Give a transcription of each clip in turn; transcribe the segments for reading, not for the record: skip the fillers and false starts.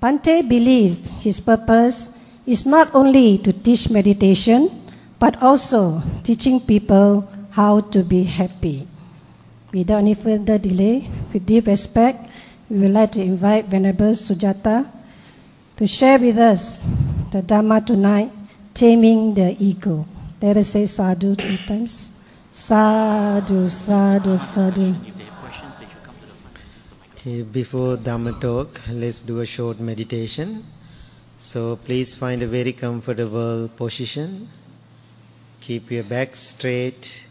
Bhante believes his purpose is not only to teach meditation, but also teaching people how to be happy. Without any further delay, with deep respect, we would like to invite Venerable Sujatha to share with us the Dhamma tonight, Taming the Ego. Let us say sadhu 3 times. Sadhu, sadhu, sadhu. Okay, before Dhamma talk, let's do a short meditation. So please find a very comfortable position. Keep your back straight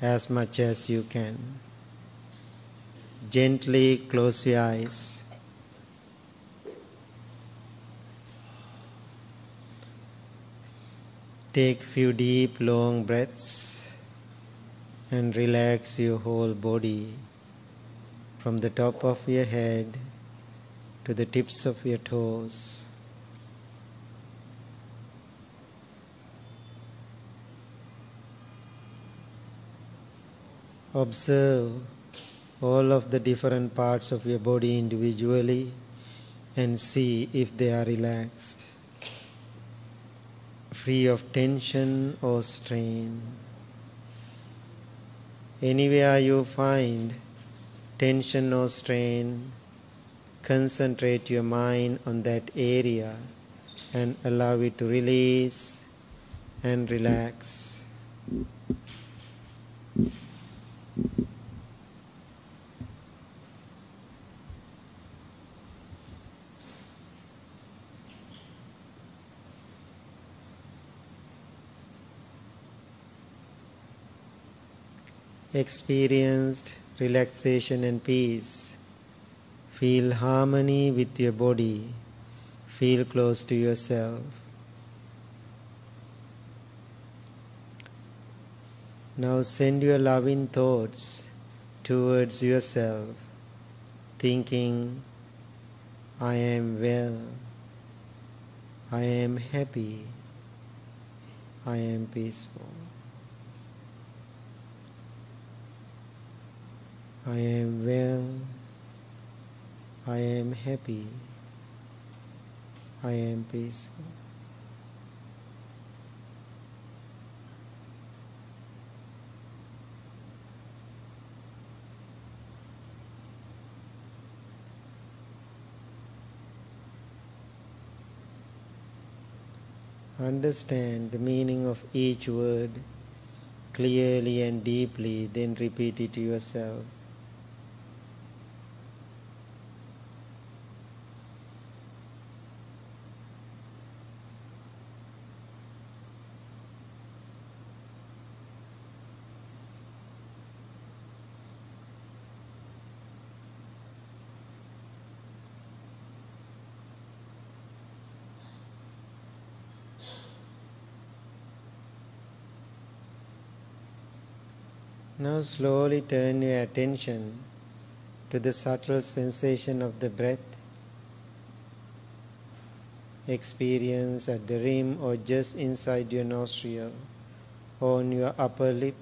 as much as you can. Gently close your eyes. Take few deep long breaths and relax your whole body from the top of your head to the tips of your toes. Observe all of the different parts of your body individually and see if they are relaxed, free of tension or strain. Anywhere you find tension or strain, concentrate your mind on that area and allow it to release and relax. Experienced relaxation and peace. Feel harmony with your body. Feel close to yourself. Now send your loving thoughts towards yourself, thinking, I am well, I am happy, I am peaceful. I am well, I am happy, I am peaceful. Understand the meaning of each word clearly and deeply, then repeat it to yourself. Now slowly turn your attention to the subtle sensation of the breath. Experience at the rim or just inside your nostril, on your upper lip.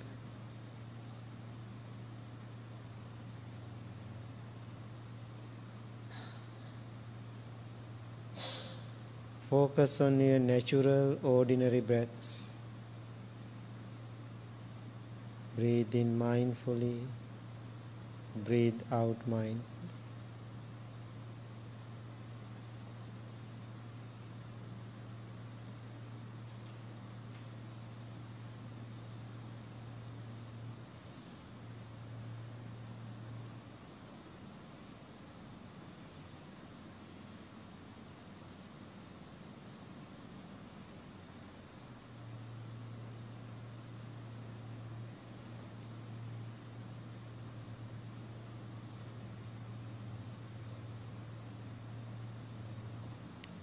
Focus on your natural, ordinary breaths. Breathe in mindfully, breathe out mindfully.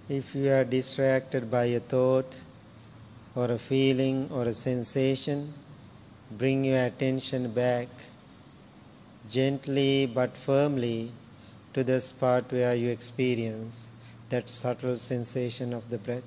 If you are distracted by a thought or a feeling or a sensation, bring your attention back gently but firmly to the spot where you experience that subtle sensation of the breath.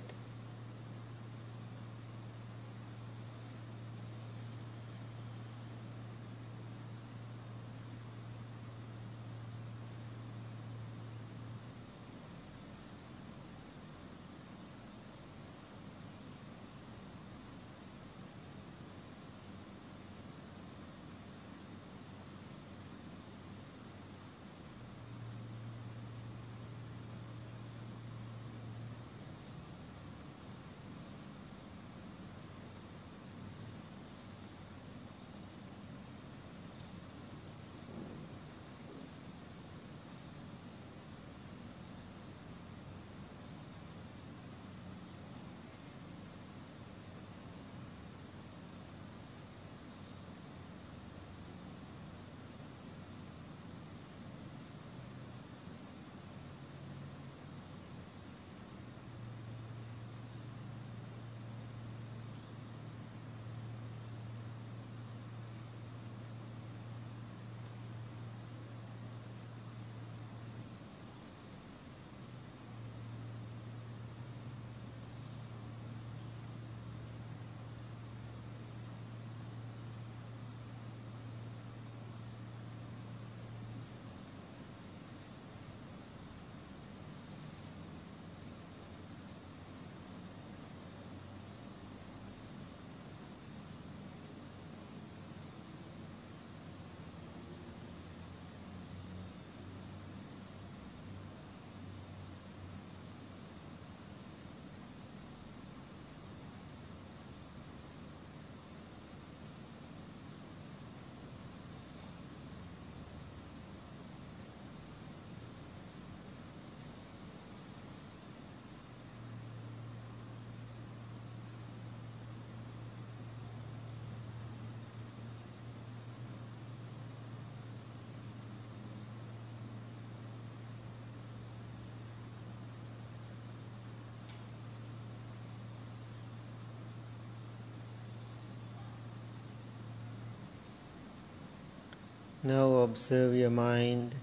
Now observe your mind,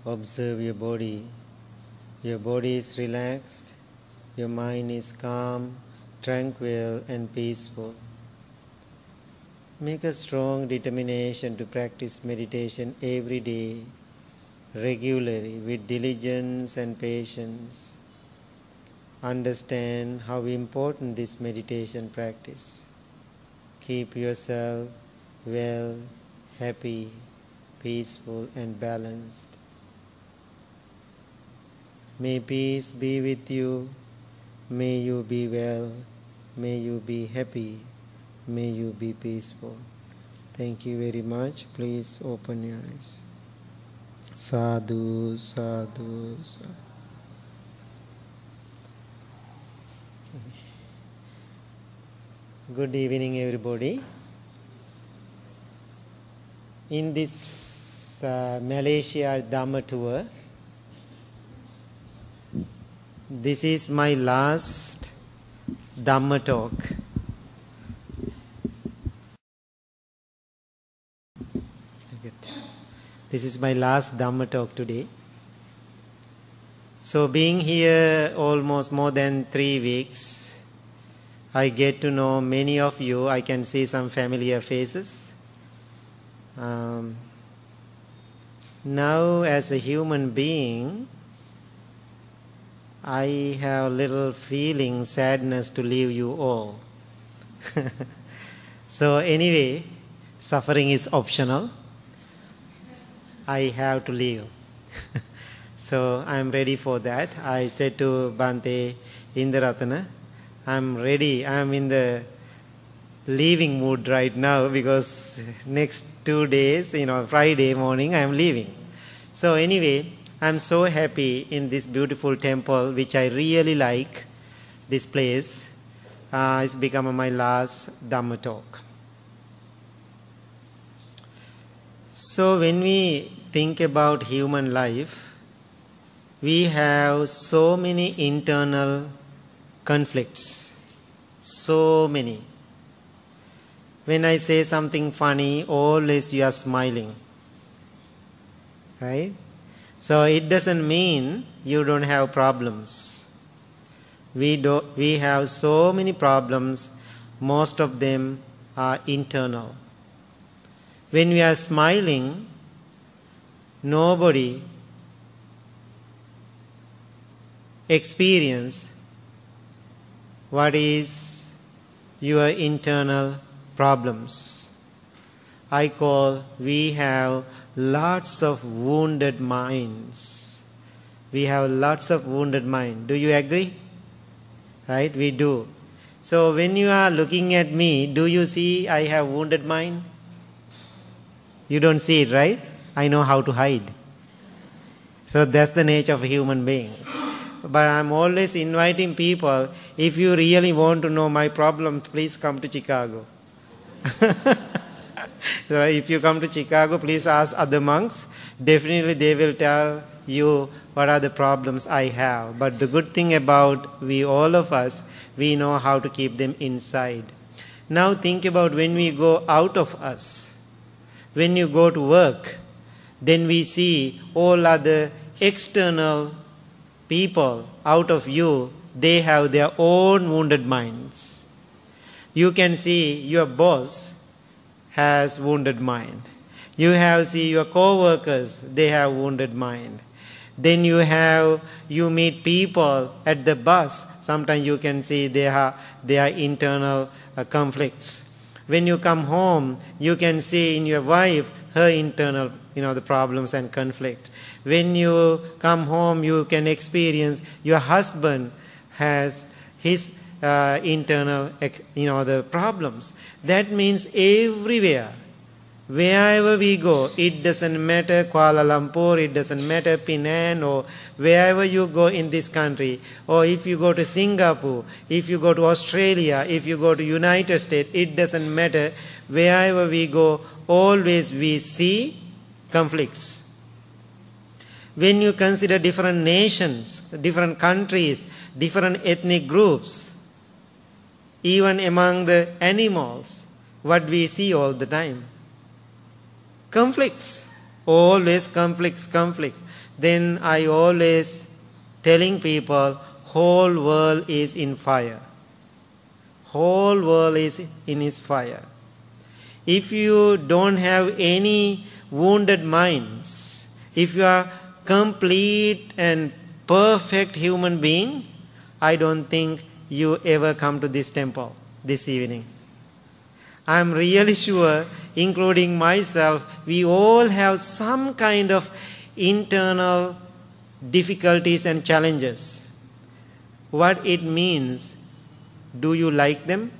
observe your body. Your body is relaxed, your mind is calm, tranquil and peaceful. Make a strong determination to practice meditation every day, regularly, with diligence and patience. Understand how important this meditation practice. Keep yourself well, happy, peaceful and balanced. May peace be with you. May you be well. May you be happy. May you be peaceful. Thank you very much. Please open your eyes. Sadhu, sadhu, sadhu. Good evening, everybody. In this Malaysia Dhamma tour, this is my last Dhamma talk. This is my last Dhamma talk today. So being here almost more than 3 weeks, I get to know many of you. I can see some familiar faces. Now as a human being, I have little feeling sadness to leave you all. So anyway, suffering is optional. I have to leave. So I am ready for that. I said to Bhante Indaratana, I am ready. I am in the leaving mood right now because next 2 days, Friday morning I am leaving. So anyway, I am so happy in this beautiful temple which I really like, this place. It's become my last Dhamma talk. So when we think about human life, we have so many internal conflicts. So many. When I say something funny, always you are smiling. Right? So it doesn't mean you don't have problems. We have so many problems. Most of them are internal. When we are smiling, nobody experience what is your internal problems. I call we have lots of wounded minds. We have lots of wounded mind. Do you agree? Right? We do. So when you are looking at me, do you see I have wounded mind? You don't see it, right? I know how to hide. So that's the nature of human beings. But I'm always inviting people, if you really want to know my problem, please come to Chicago. So if you come to Chicago, please ask other monks. Definitely they will tell you what are the problems I have. But the good thing about all of us, we know how to keep them inside. Now think about when we go out of us. When you go to work, then we see all other external people out of you, they have their own wounded minds. You can see your boss has wounded mind. You see your co-workers, they have wounded mind. Then you meet people at the bus, sometimes you can see they are internal conflicts. When you come home, you can see in your wife, her internal, the problems and conflict. When you come home, you can experience your husband has his internal, the problems. That means everywhere, wherever we go, it doesn't matter Kuala Lumpur, it doesn't matter Penang, or wherever you go in this country, or if you go to Singapore, if you go to Australia, if you go to United States, it doesn't matter. Wherever we go, always we see conflicts. When you consider different nations, different countries, different ethnic groups, even among the animals, what we see all the time? Conflicts. Always conflicts. Then I always telling people, whole world is in fire. Whole world is in his fire. If you don't have any wounded minds, if you are complete and perfect human being, I don't think you ever come to this temple this evening. I am really sure, including myself, we all have some kind of internal difficulties and challenges. What it means, do you like them?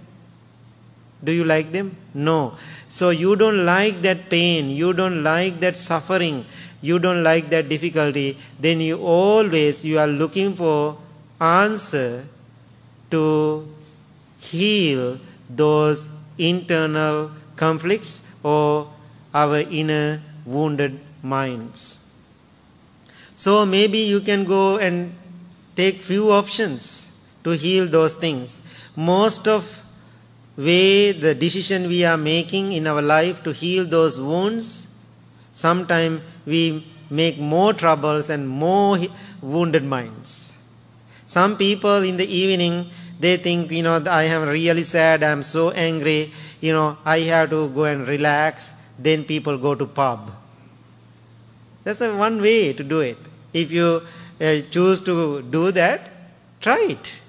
Do you like them? No. So you don't like that pain, you don't like that suffering, you don't like that difficulty, then you are looking for answer to heal those internal conflicts or our inner wounded minds. So maybe you can go and take few options to heal those things. Most of the decision we are making in our life to heal those wounds, sometimes we make more troubles and more wounded minds. Some people in the evening, they think, I am really sad, I am so angry, I have to go and relax. Then people go to pub. That's one way to do it. If you choose to do that, try it.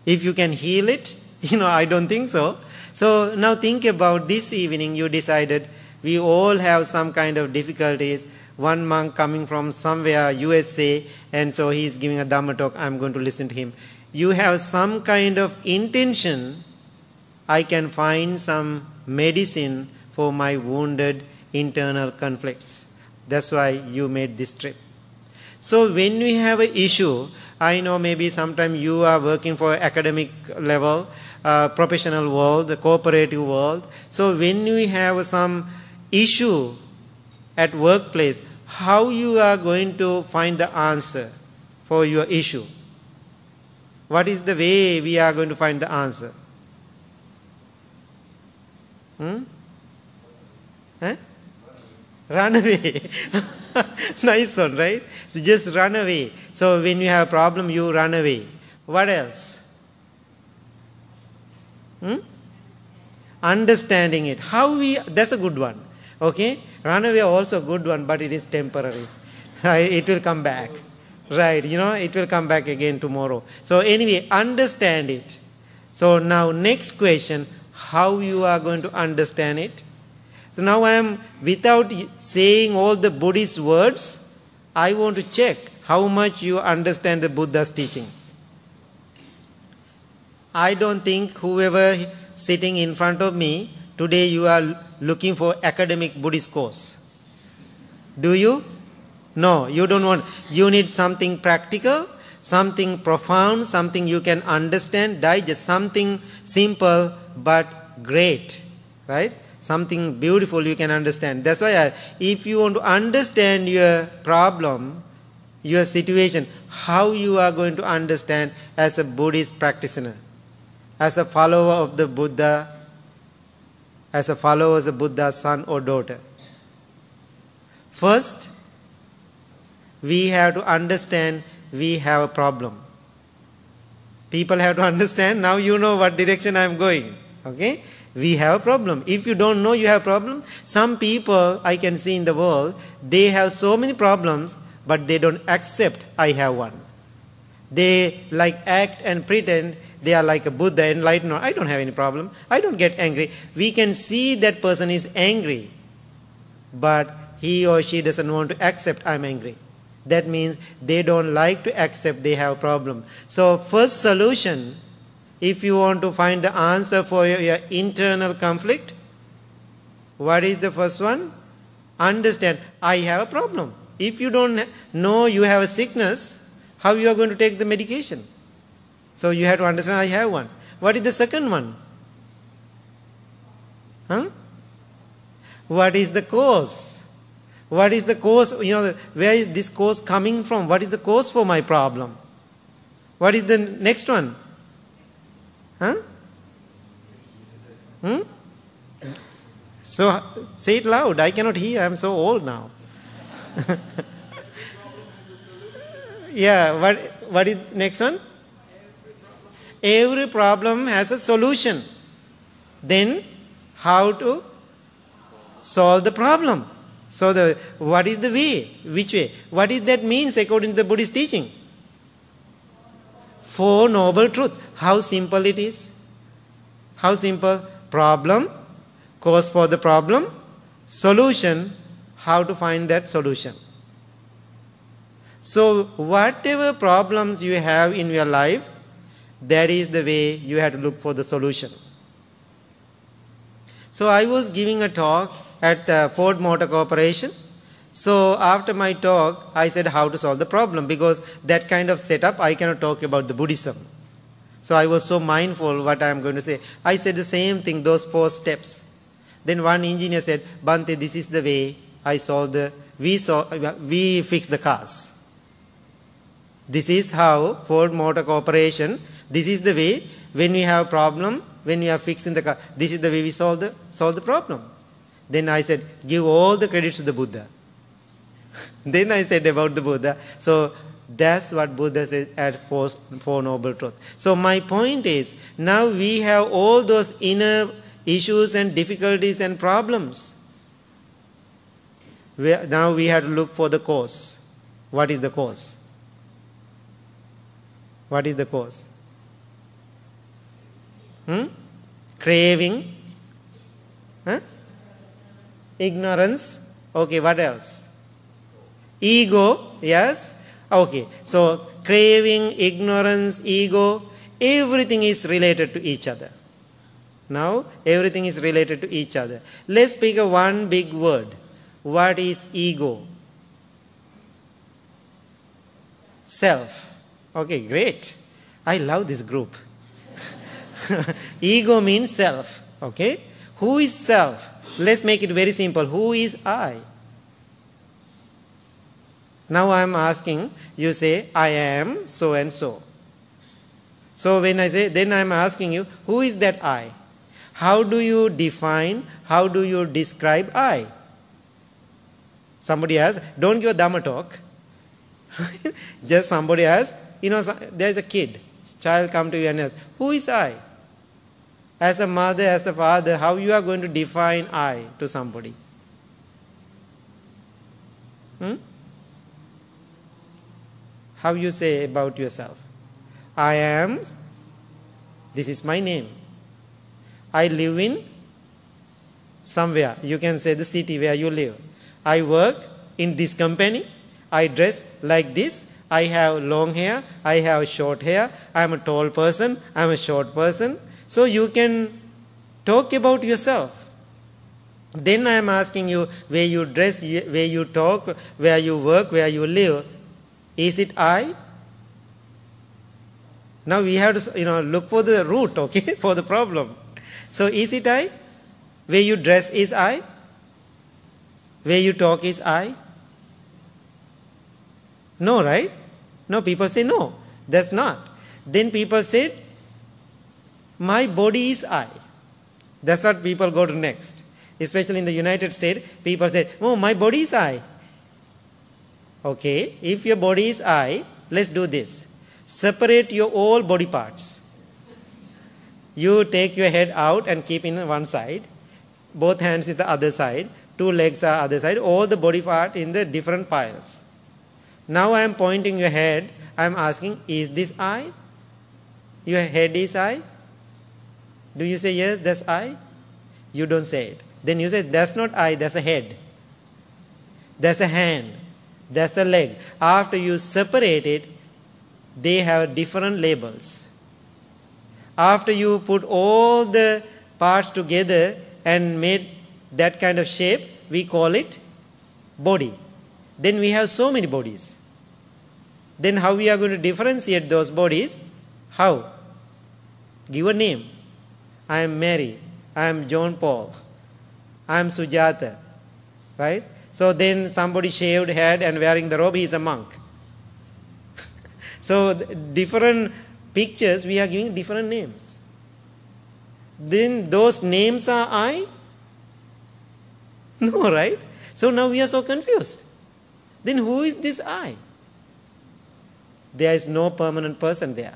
If you can heal it, I don't think so. So now think about this evening, you decided we all have some kind of difficulties. One monk coming from somewhere, USA, and so he's giving a Dhamma talk, I'm going to listen to him. You have some kind of intention, I can find some medicine for my wounded internal conflicts. That's why you made this trip. So when we have an issue, I know maybe sometimes you are working for academic level, professional world, the cooperative world. So when we have some issue at workplace, how you are going to find the answer for your issue? What is the way we are going to find the answer? Run away. Nice one, right? So just run away. So when you have a problem, you run away. What else? Understanding it. That's a good one. Okay? Run away also a good one, but it is temporary. It will come back. Right, it will come back again tomorrow. So anyway, understand it. So now next question, how you are going to understand it? So now I am, without saying all the Buddhist words, I want to check how much you understand the Buddha's teachings. I don't think whoever sitting in front of me, today you are looking for academic Buddhist course. Do you? No, you don't want. You need something practical, something profound, something you can understand, digest, something simple but great, right? Something beautiful you can understand. That's why if you want to understand your problem, your situation, how you are going to understand as a Buddhist practitioner, as a follower of the Buddha, as a follower of the Buddha's son or daughter. First, we have to understand we have a problem. People have to understand, now you know what direction I am going. Okay? We have a problem. If you don't know you have a problem, some people I can see in the world, they have so many problems, but they don't accept I have one. They act and pretend they are like a Buddha, enlightened. I don't have any problem. I don't get angry. We can see that person is angry, but he or she doesn't want to accept I'm angry. That means they don't like to accept they have a problem. So first solution, if you want to find the answer for your internal conflict, what is the first one? Understand, I have a problem. If you don't know you have a sickness, how you are going to take the medication? So you have to understand I have one. What is the second one? What is the cause? What is the cause? Where is this cause coming from? What is the cause for my problem? What is the next one? So say it loud. I cannot hear. I am so old now. Yeah, what is next one? Every problem has a solution. Then how to solve the problem? So what is the way? Which way? What is that means according to the Buddhist teaching? Four Noble Truths. How simple it is. How simple? Problem, cause for the problem, solution, how to find that solution. So whatever problems you have in your life, that is the way you have to look for the solution. So I was giving a talk at Ford Motor Corporation. So after my talk, I said how to solve the problem, because that kind of setup I cannot talk about the Buddhism. So I was so mindful what I am going to say. I said the same thing, those 4 steps. Then one engineer said, Bhante, this is the way we fix the cars. This is how Ford Motor Corporation, this is the way when we have a problem, when we are fixing the car, this is the way we solve the problem. Then I said, give all the credits to the Buddha. Then I said about the Buddha. So that's what Buddha says at Four Noble Truths. So my point is, now we have all those inner issues and difficulties and problems. Now we have to look for the cause. What is the cause? What is the cause? Craving. Ignorance. Okay, what else? Ego. Yes. Okay. So craving, ignorance, ego, everything is related to each other. Now everything is related to each other. Let's speak of one big word. What is ego? Self. Okay, great. I love this group. Ego means self. Okay. Who is self? Let's make it very simple. Who is I? Now I am asking, you say, I am so and so. So when I say, then I am asking you, who is that I? How do you define, how do you describe I? Somebody asks, don't give a Dhamma talk. Just somebody asks, there is a child come to you and asks, who is I? As a mother, as a father, how you are going to define I to somebody? How you say about yourself? I am, this is my name. I live in somewhere. You can say the city where you live. I work in this company. I dress like this. I have long hair. I have short hair. I am a tall person. I am a short person. So you can talk about yourself. Then I am asking you, where you dress, where you talk, where you work, where you live, is it I? Now we have to look for the root, okay, for the problem. So is it I? Where you dress is I? Where you talk is I? No, right? No, people say no, that's not. Then people say, my body is I. That's what people go to next. Especially in the United States, people say, oh, my body is I. Okay, if your body is I, let's do this. Separate your all body parts. You take your head out and keep in one side. Both hands is the other side. 2 legs are other side. All the body part in the different piles. Now I am pointing your head. I am asking, is this I? Your head is I? Do you say yes, that's I? You don't say it. Then you say, that's not I, that's a head. That's a hand. That's a leg. After you separate it, they have different labels. After you put all the parts together and made that kind of shape, we call it body. Then we have so many bodies. Then how we are going to differentiate those bodies? How? Give a name. I am Mary. I am John Paul. I am Sujatha. Right? So then somebody shaved head and wearing the robe, he is a monk. So different pictures, we are giving different names. Then those names are I? No, right? So now we are so confused. Then who is this I? There is no permanent person there.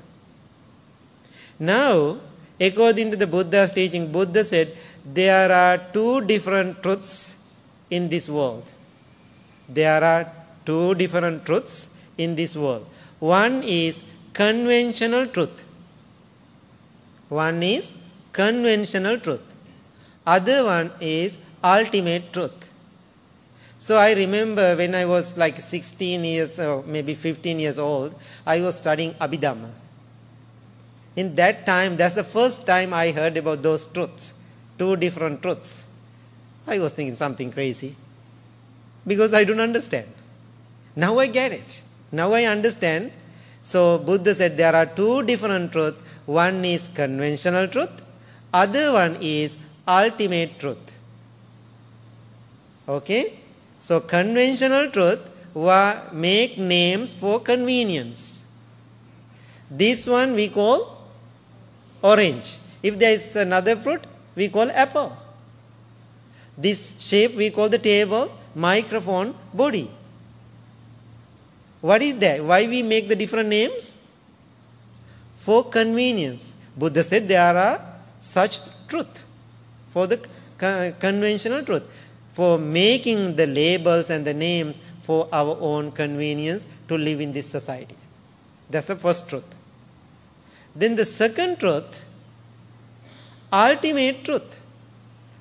Now, according to the Buddha's teaching, Buddha said there are two different truths in this world. There are two different truths in this world. One is conventional truth. One is conventional truth. Other one is ultimate truth. So I remember when I was like 16 years or maybe 15 years old, I was studying Abhidhamma. In that time, that's the first time I heard about those truths, two different truths. I was thinking something crazy because I don't understand. Now I get it. Now I understand. So Buddha said there are two different truths. One is conventional truth. Other one is ultimate truth. Okay? So conventional truth make names for convenience. This one we call orange. If there is another fruit, we call apple. This shape we call the table, microphone, body. What is that? Why we make the different names? For convenience. Buddha said there are such truth for the conventional truth. For making the labels and the names for our own convenience to live in this society. That's the first truth. Then the second truth, ultimate truth.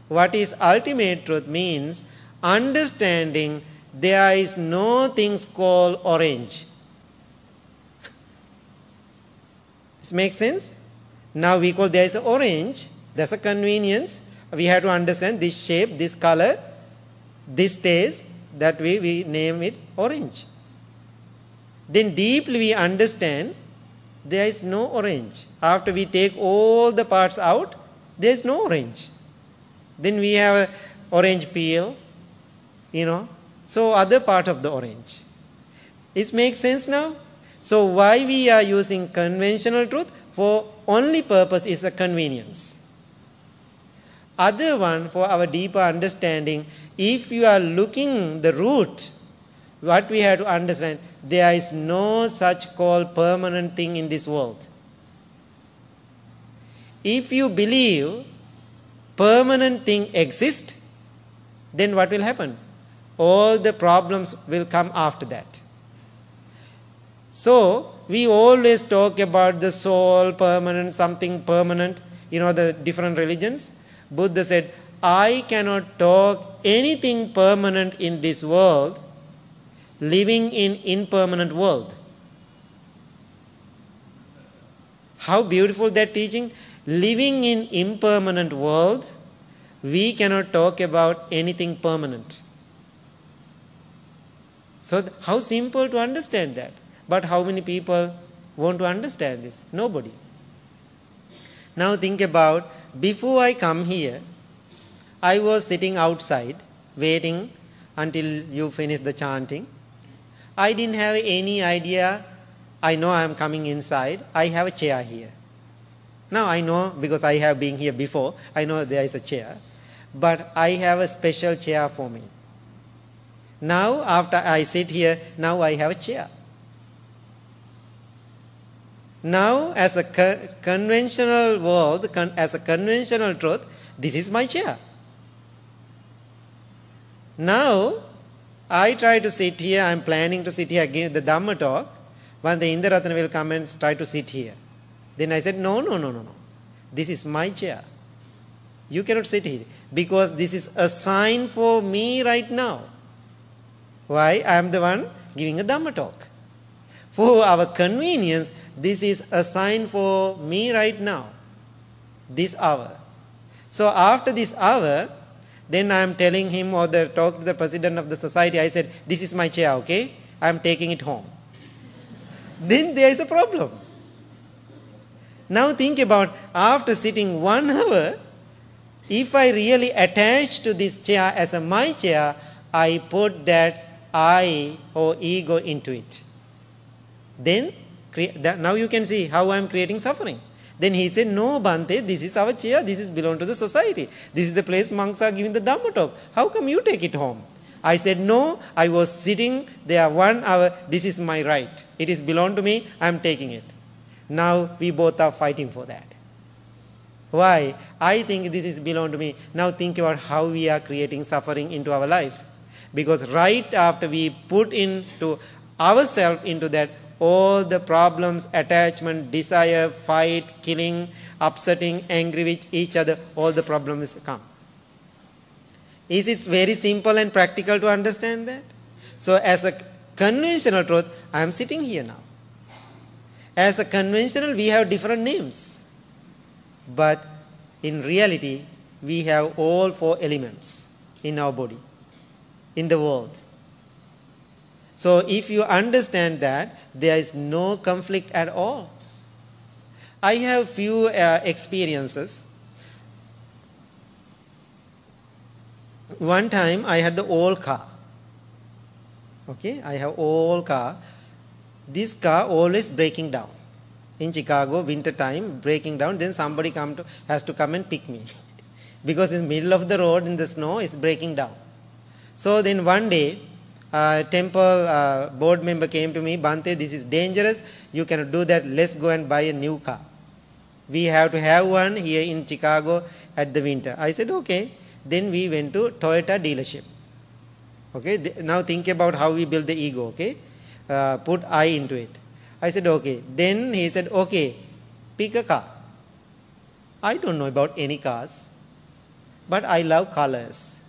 What is ultimate truth means understanding there is no things called orange. This makes sense? Now we call there is an orange. That's a convenience. We have to understand this shape, this color, this taste. That way we name it orange. Then deeply we understand there is no orange. After we take all the parts out, there is no orange. Then we have an orange peel, so other part of the orange. It makes sense now? So why we are using conventional truth? For only purpose is a convenience. Other one, for our deeper understanding, if you are looking the root, what we have to understand, there is no such called permanent thing in this world. If you believe permanent thing exists, then what will happen? All the problems will come after that. So, we always talk about the soul, permanent, something permanent, the different religions. Buddha said, I cannot talk anything permanent in this world, living in impermanent world. How beautiful that teaching. Living in impermanent world, we cannot talk about anything permanent. So how simple to understand that. But how many people want to understand this? Nobody. Now think about, before I come here, I was sitting outside, waiting until you finish the chanting. I didn't have any idea. I know I am coming inside. I have a chair here. Now I know, because I have been here before, I know there is a chair. But I have a special chair for me. Now after I sit here, now I have a chair. Now as a conventional world, as a conventional truth, this is my chair. Now I try to sit here, I am planning to sit here again the Dhamma talk. One day Indaratana will come and try to sit here. Then I said, no. This is my chair. You cannot sit here. Because this is a sign for me right now. Why? I am the one giving a Dhamma talk. For our convenience, this is a sign for me right now. This hour. So after this hour, then I am telling him or talk to the president of the society, I said, this is my chair, okay? I am taking it home. Then there is a problem. Now think about, after sitting 1 hour, if I really attach to this chair as my chair, I put that I or ego into it. Then, now you can see how I am creating suffering. Then he said, no Bhante, this is our chair, this is belong to the society. This is the place monks are giving the Dhamma talk. How come you take it home? I said, no, I was sitting there 1 hour. This is my right. It is belong to me. I am taking it. Now we both are fighting for that. Why? I think this is belong to me. Now think about how we are creating suffering into our life. Because right after we put into ourselves into that, all the problems, attachment, desire, fight, killing, upsetting, angry with each other, all the problems come. Is it very simple and practical to understand that? So as a conventional truth, I am sitting here now. As a conventional, we have different names. But in reality, we have all 4 elements in our body, in the world. So if you understand that, there is no conflict at all. I have few experiences. One time I had the old car. Okay, I have old car. This car always breaking down. In Chicago, winter time, breaking down. Then somebody has to come and pick me. Because in the middle of the road in the snow, it's breaking down. So then one day, temple board member came to me, Bhante, this is dangerous. You cannot do that. Let's go and buy a new car. We have to have one here in Chicago at the winter. I said, okay. Then we went to Toyota dealership. Okay. Now think about how we build the ego. Okay. Put I into it. I said, okay. Then he said, okay, pick a car. I don't know about any cars, but I love colors.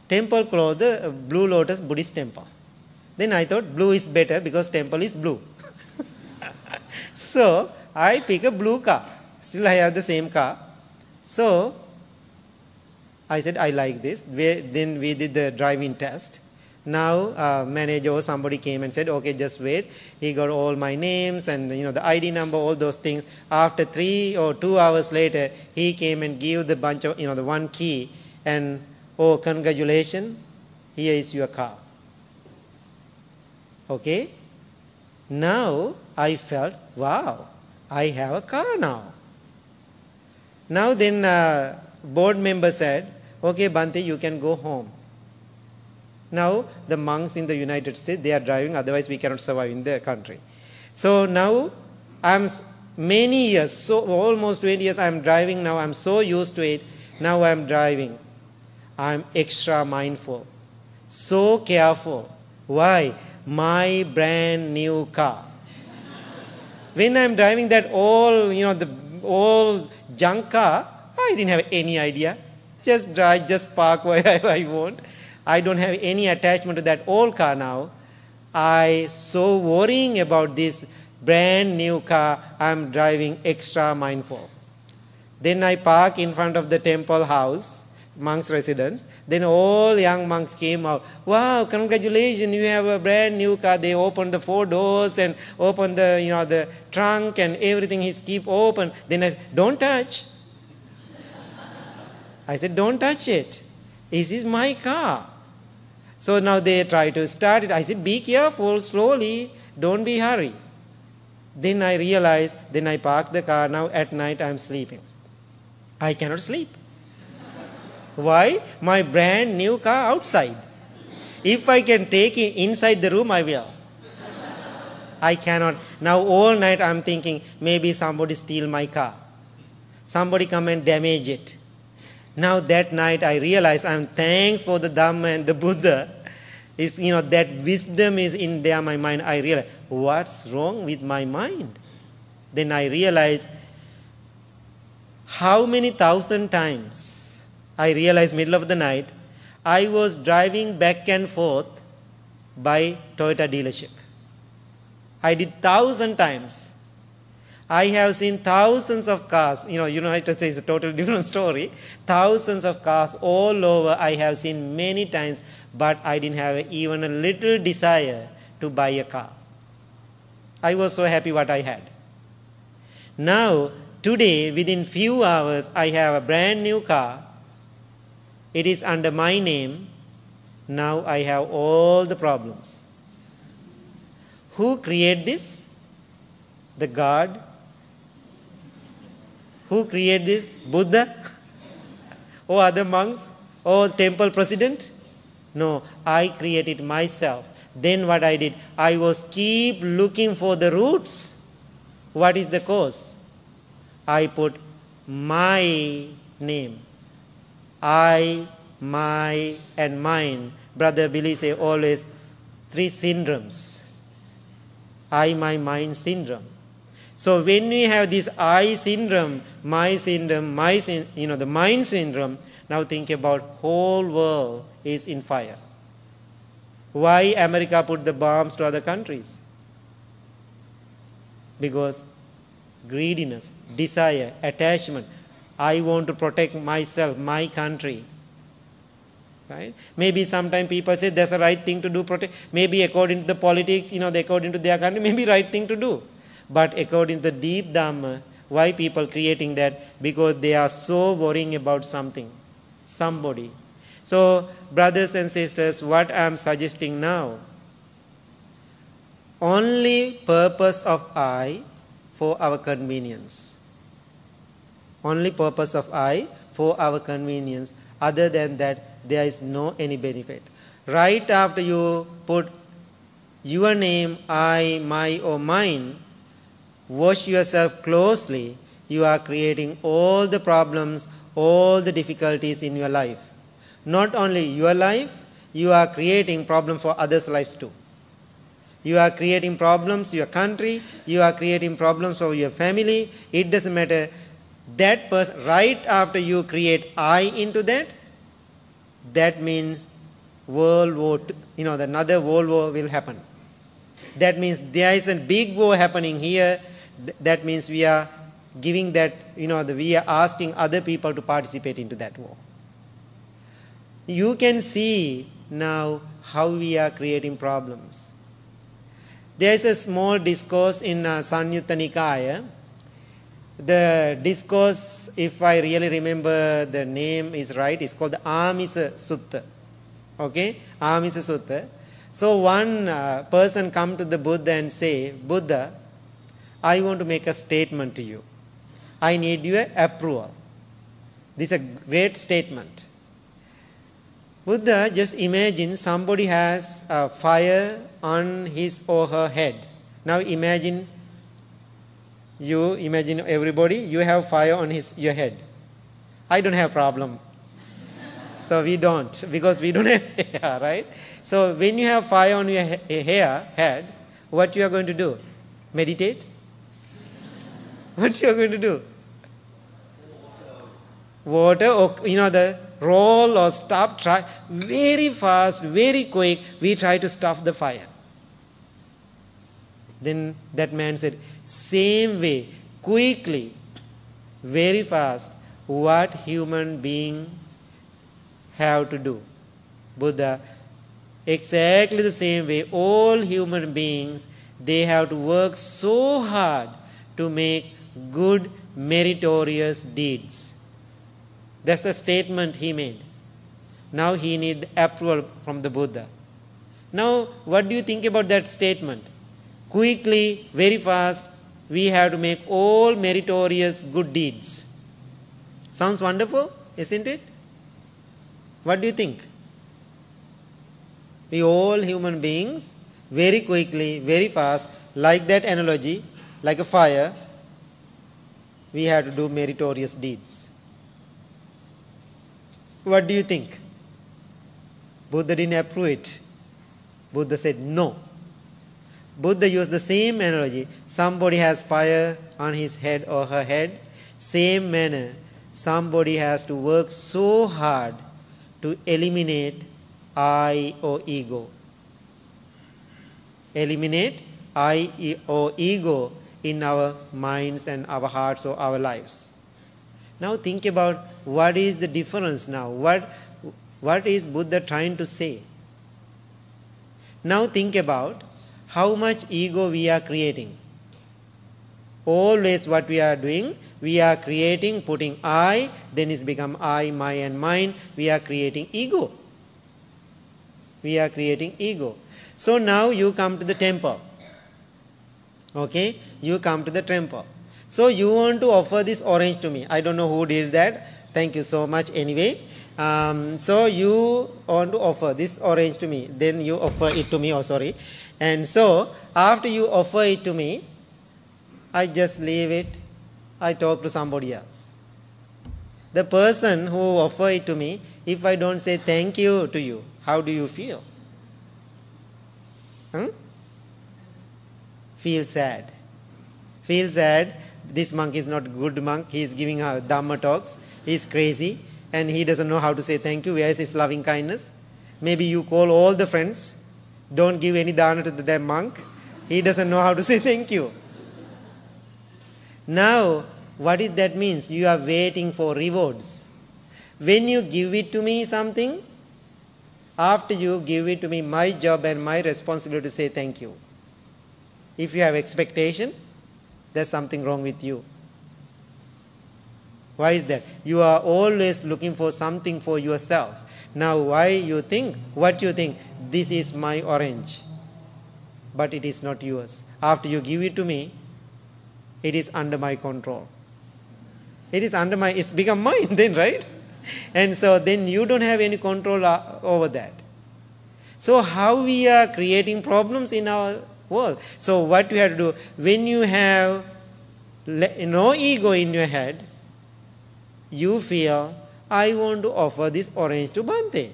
Temple clothes, the Blue Lotus Buddhist temple. Then I thought blue is better because temple is blue. So I pick a blue car. Still I have the same car. So I said, I like this. Then we did the driving test. Now manager or somebody came and said, okay, just wait. He got all my names and the ID number, all those things. After 3 or 2 hours later, he came and gave the bunch of, the one key and, oh, congratulations, here is your car. Okay. Now I felt, wow, I have a car now. Now then board member said, okay, Bhante, you can go home. Now the monks in the United States, they are driving, otherwise we cannot survive in the country. So now I'm many years, so almost 20 years I'm driving now, I'm so used to it. Now I'm driving. I'm extra mindful, so careful. Why? My brand new car. When I'm driving that the old junk car, I didn't have any idea. Just drive, just park wherever I want. I don't have any attachment to that old car now. I so worrying about this brand new car. I'm driving extra mindful. Then I park in front of the temple house, monks' residence. Then all young monks came out. Wow, congratulations, you have a brand new car. They opened the 4 doors and opened the the trunk and everything is keep open. Then I said, don't touch. I said, don't touch it. This is my car. So now they try to start it. I said, be careful, slowly, don't be hurry. Then I realized, then I park the car. Now at night I'm sleeping. I cannot sleep. Why? My brand new car outside. If I can take it inside the room, I will. I cannot. Now all night I'm thinking, maybe somebody steal my car. Somebody come and damage it. Now that night I realize I'm thanks for the Dhamma and the Buddha. Is that wisdom is in there my mind. I realize what's wrong with my mind. Then I realize how many thousand times I realized middle of the night I was driving back and forth by Toyota dealership. I did 1,000 times. I have seen thousands of cars. United States is a totally different story. Thousands of cars all over I have seen many times, but I didn't have even a little desire to buy a car. I was so happy what I had. Now, today, within few hours, I have a brand new car. It is under my name. Now I have all the problems. Who created this? The God. Who created this? Buddha? Or other monks? Or temple president? No, I created myself. Then what I did, I was keep looking for the roots. What is the cause? I put my name. I, my, and mine. Brother Billy say always 3 syndromes. I, my, mine syndrome. So when we have this I syndrome, my syndrome, the mind syndrome, now think about whole world is in fire. Why America put the bombs to other countries? Because greediness, desire, attachment. I want to protect myself, my country. Right? Maybe sometimes people say that's the right thing to do, protect. Maybe according to the politics, according to their country, maybe right thing to do. But according to the deep Dhamma, why people creating that? Because they are so worrying about something, somebody. So, brothers and sisters, what I am suggesting now, only purpose of I for our convenience. Only purpose of I for our convenience. Other than that, there is no any benefit. Right after you put your name, I, my or mine, watch yourself closely, you are creating all the problems, all the difficulties in your life. Not only your life, you are creating problems for others' lives too. You are creating problems for your country, you are creating problems for your family. It doesn't matter. That person, right after you create I into that, that means World War II, another World War will happen. That means there is a big war happening here. That means we are giving that, we are asking other people to participate into that war. You can see now how we are creating problems. There is a small discourse in Sanyutta Nikaya. The discourse, if I really remember the name is right, is called the Amisa Sutta. Okay? Amisa Sutta. So one person come to the Buddha and say, Buddha, I want to make a statement to you. I need your approval. This is a great statement. Buddha, just imagine somebody has a fire on his or her head. Now imagine everybody, you have fire on your head. I don't have problem. So we don't, because we don't have hair, right? So when you have fire on your head, what you are going to do? Meditate? What you are going to do? Water, or the roll or stop, try very fast, very quick, we try to stop the fire. Then that man said, same way, quickly, very fast, what human beings have to do. Buddha, exactly the same way, all human beings, they have to work so hard to make good, meritorious deeds. That's the statement he made. Now he needs approval from the Buddha. Now, what do you think about that statement? Quickly, very fast, we have to make all meritorious good deeds. Sounds wonderful, isn't it? What do you think? We all human beings, very quickly, very fast, like that analogy, like a fire, we have to do meritorious deeds. What do you think? Buddha didn't approve it. Buddha said no. Buddha used the same analogy. Somebody has fire on his head or her head. Same manner, somebody has to work so hard to eliminate I or ego. Eliminate I or ego in our minds and our hearts or our lives. Now think about what is the difference now. What is Buddha trying to say? Now think about how much ego we are creating. Always what we are doing, we are creating, putting I, then it's become I, my and mine. We are creating ego. We are creating ego. So now you come to the temple. Okay? You come to the temple. So you want to offer this orange to me. I don't know who did that. Thank you so much anyway. So you want to offer this orange to me, then you offer it to me, and so after you offer it to me, I just leave it, I talk to somebody else. The person who offered it to me, if I don't say thank you to you, how do you feel? Feel sad. Feel sad. This monk is not a good monk. He is giving Dhamma talks. He is crazy and he doesn't know how to say thank you. Where is his loving kindness? Maybe you call all the friends. Don't give any dana to the monk. He doesn't know how to say thank you. Now, what is that means? You are waiting for rewards. When you give it to me something, after you give it to me, my job and my responsibility to say thank you. If you have expectation, there's something wrong with you. Why is that? You are always looking for something for yourself. Now why you think, what you think, this is my orange, but it is not yours. After you give it to me, it is under my control. It's become mine then, right? And so then you don't have any control over that. So how we are creating problems in our world? So what you have to do, when you have no ego in your head, you feel, I want to offer this orange to Bhante.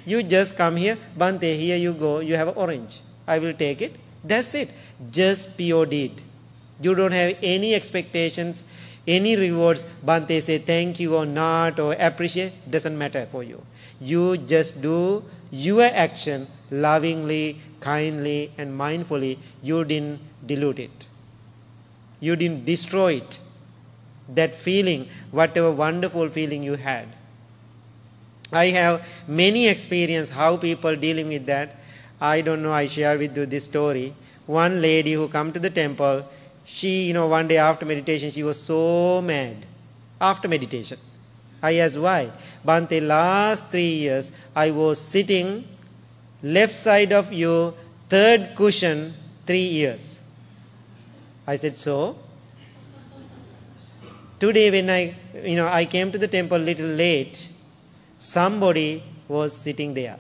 You just come here, Bhante, here you go, you have an orange. I will take it. That's it. Just pure deed. You don't have any expectations, any rewards. Bhante say thank you or not or appreciate, doesn't matter for you. You just do your action lovingly, kindly and mindfully. You didn't dilute it. You didn't destroy it. That feeling, whatever wonderful feeling you had. I have many experience how people dealing with that. I don't know, I share with you this story. One lady who come to the temple, she, one day after meditation, she was so mad. After meditation. I asked why. Bhante, last 3 years, I was sitting left side of you, third cushion, 3 years. I said, so? Today when I came to the temple a little late, somebody was sitting there.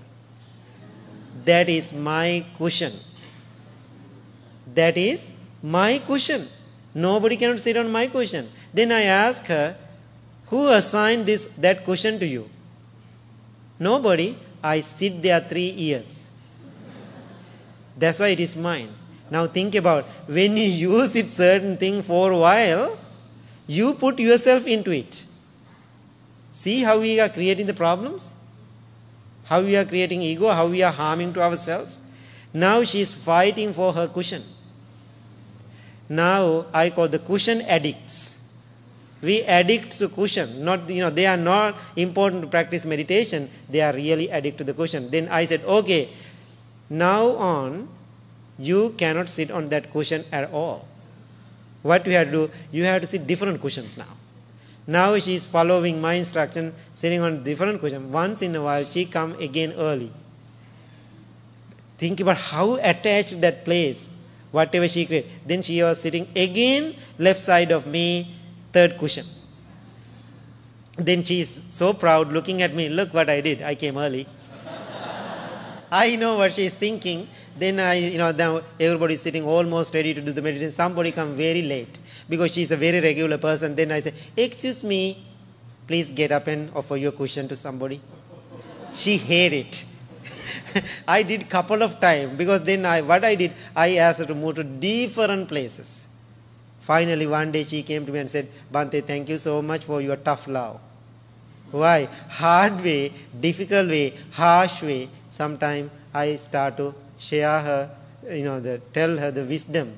That is my cushion. That is my cushion. Nobody cannot sit on my cushion. Then I asked her, who assigned that cushion to you? Nobody. I sit there 3 years. That's why it is mine. Now think about, when you use it certain thing for a while, you put yourself into it. See how we are creating the problems? How we are creating ego, how we are harming to ourselves. Now she is fighting for her cushion. Now I call the cushion addicts. We addict to cushion. They are not important to practice meditation. They are really addict to the cushion. Then I said, okay, now on, you cannot sit on that cushion at all. What you have to do, you have to sit different cushions now. Now she is following my instruction, sitting on different cushion. Once in a while, she come again early. Think about how attached that place, whatever she created. Then she was sitting again, left side of me, third cushion. Then she is so proud, looking at me, look what I did, I came early. I know what she is thinking. Then now everybody is sitting almost ready to do the meditation. Somebody come very late because she is a very regular person. Then I say, excuse me, please get up and offer your cushion to somebody. She hate it. I did couple of times because then I asked her to move to different places. Finally one day she came to me and said, Bhante, thank you so much for your tough love. Why? Hard way, difficult way, harsh way. Sometimes I start to share her, tell her the wisdom.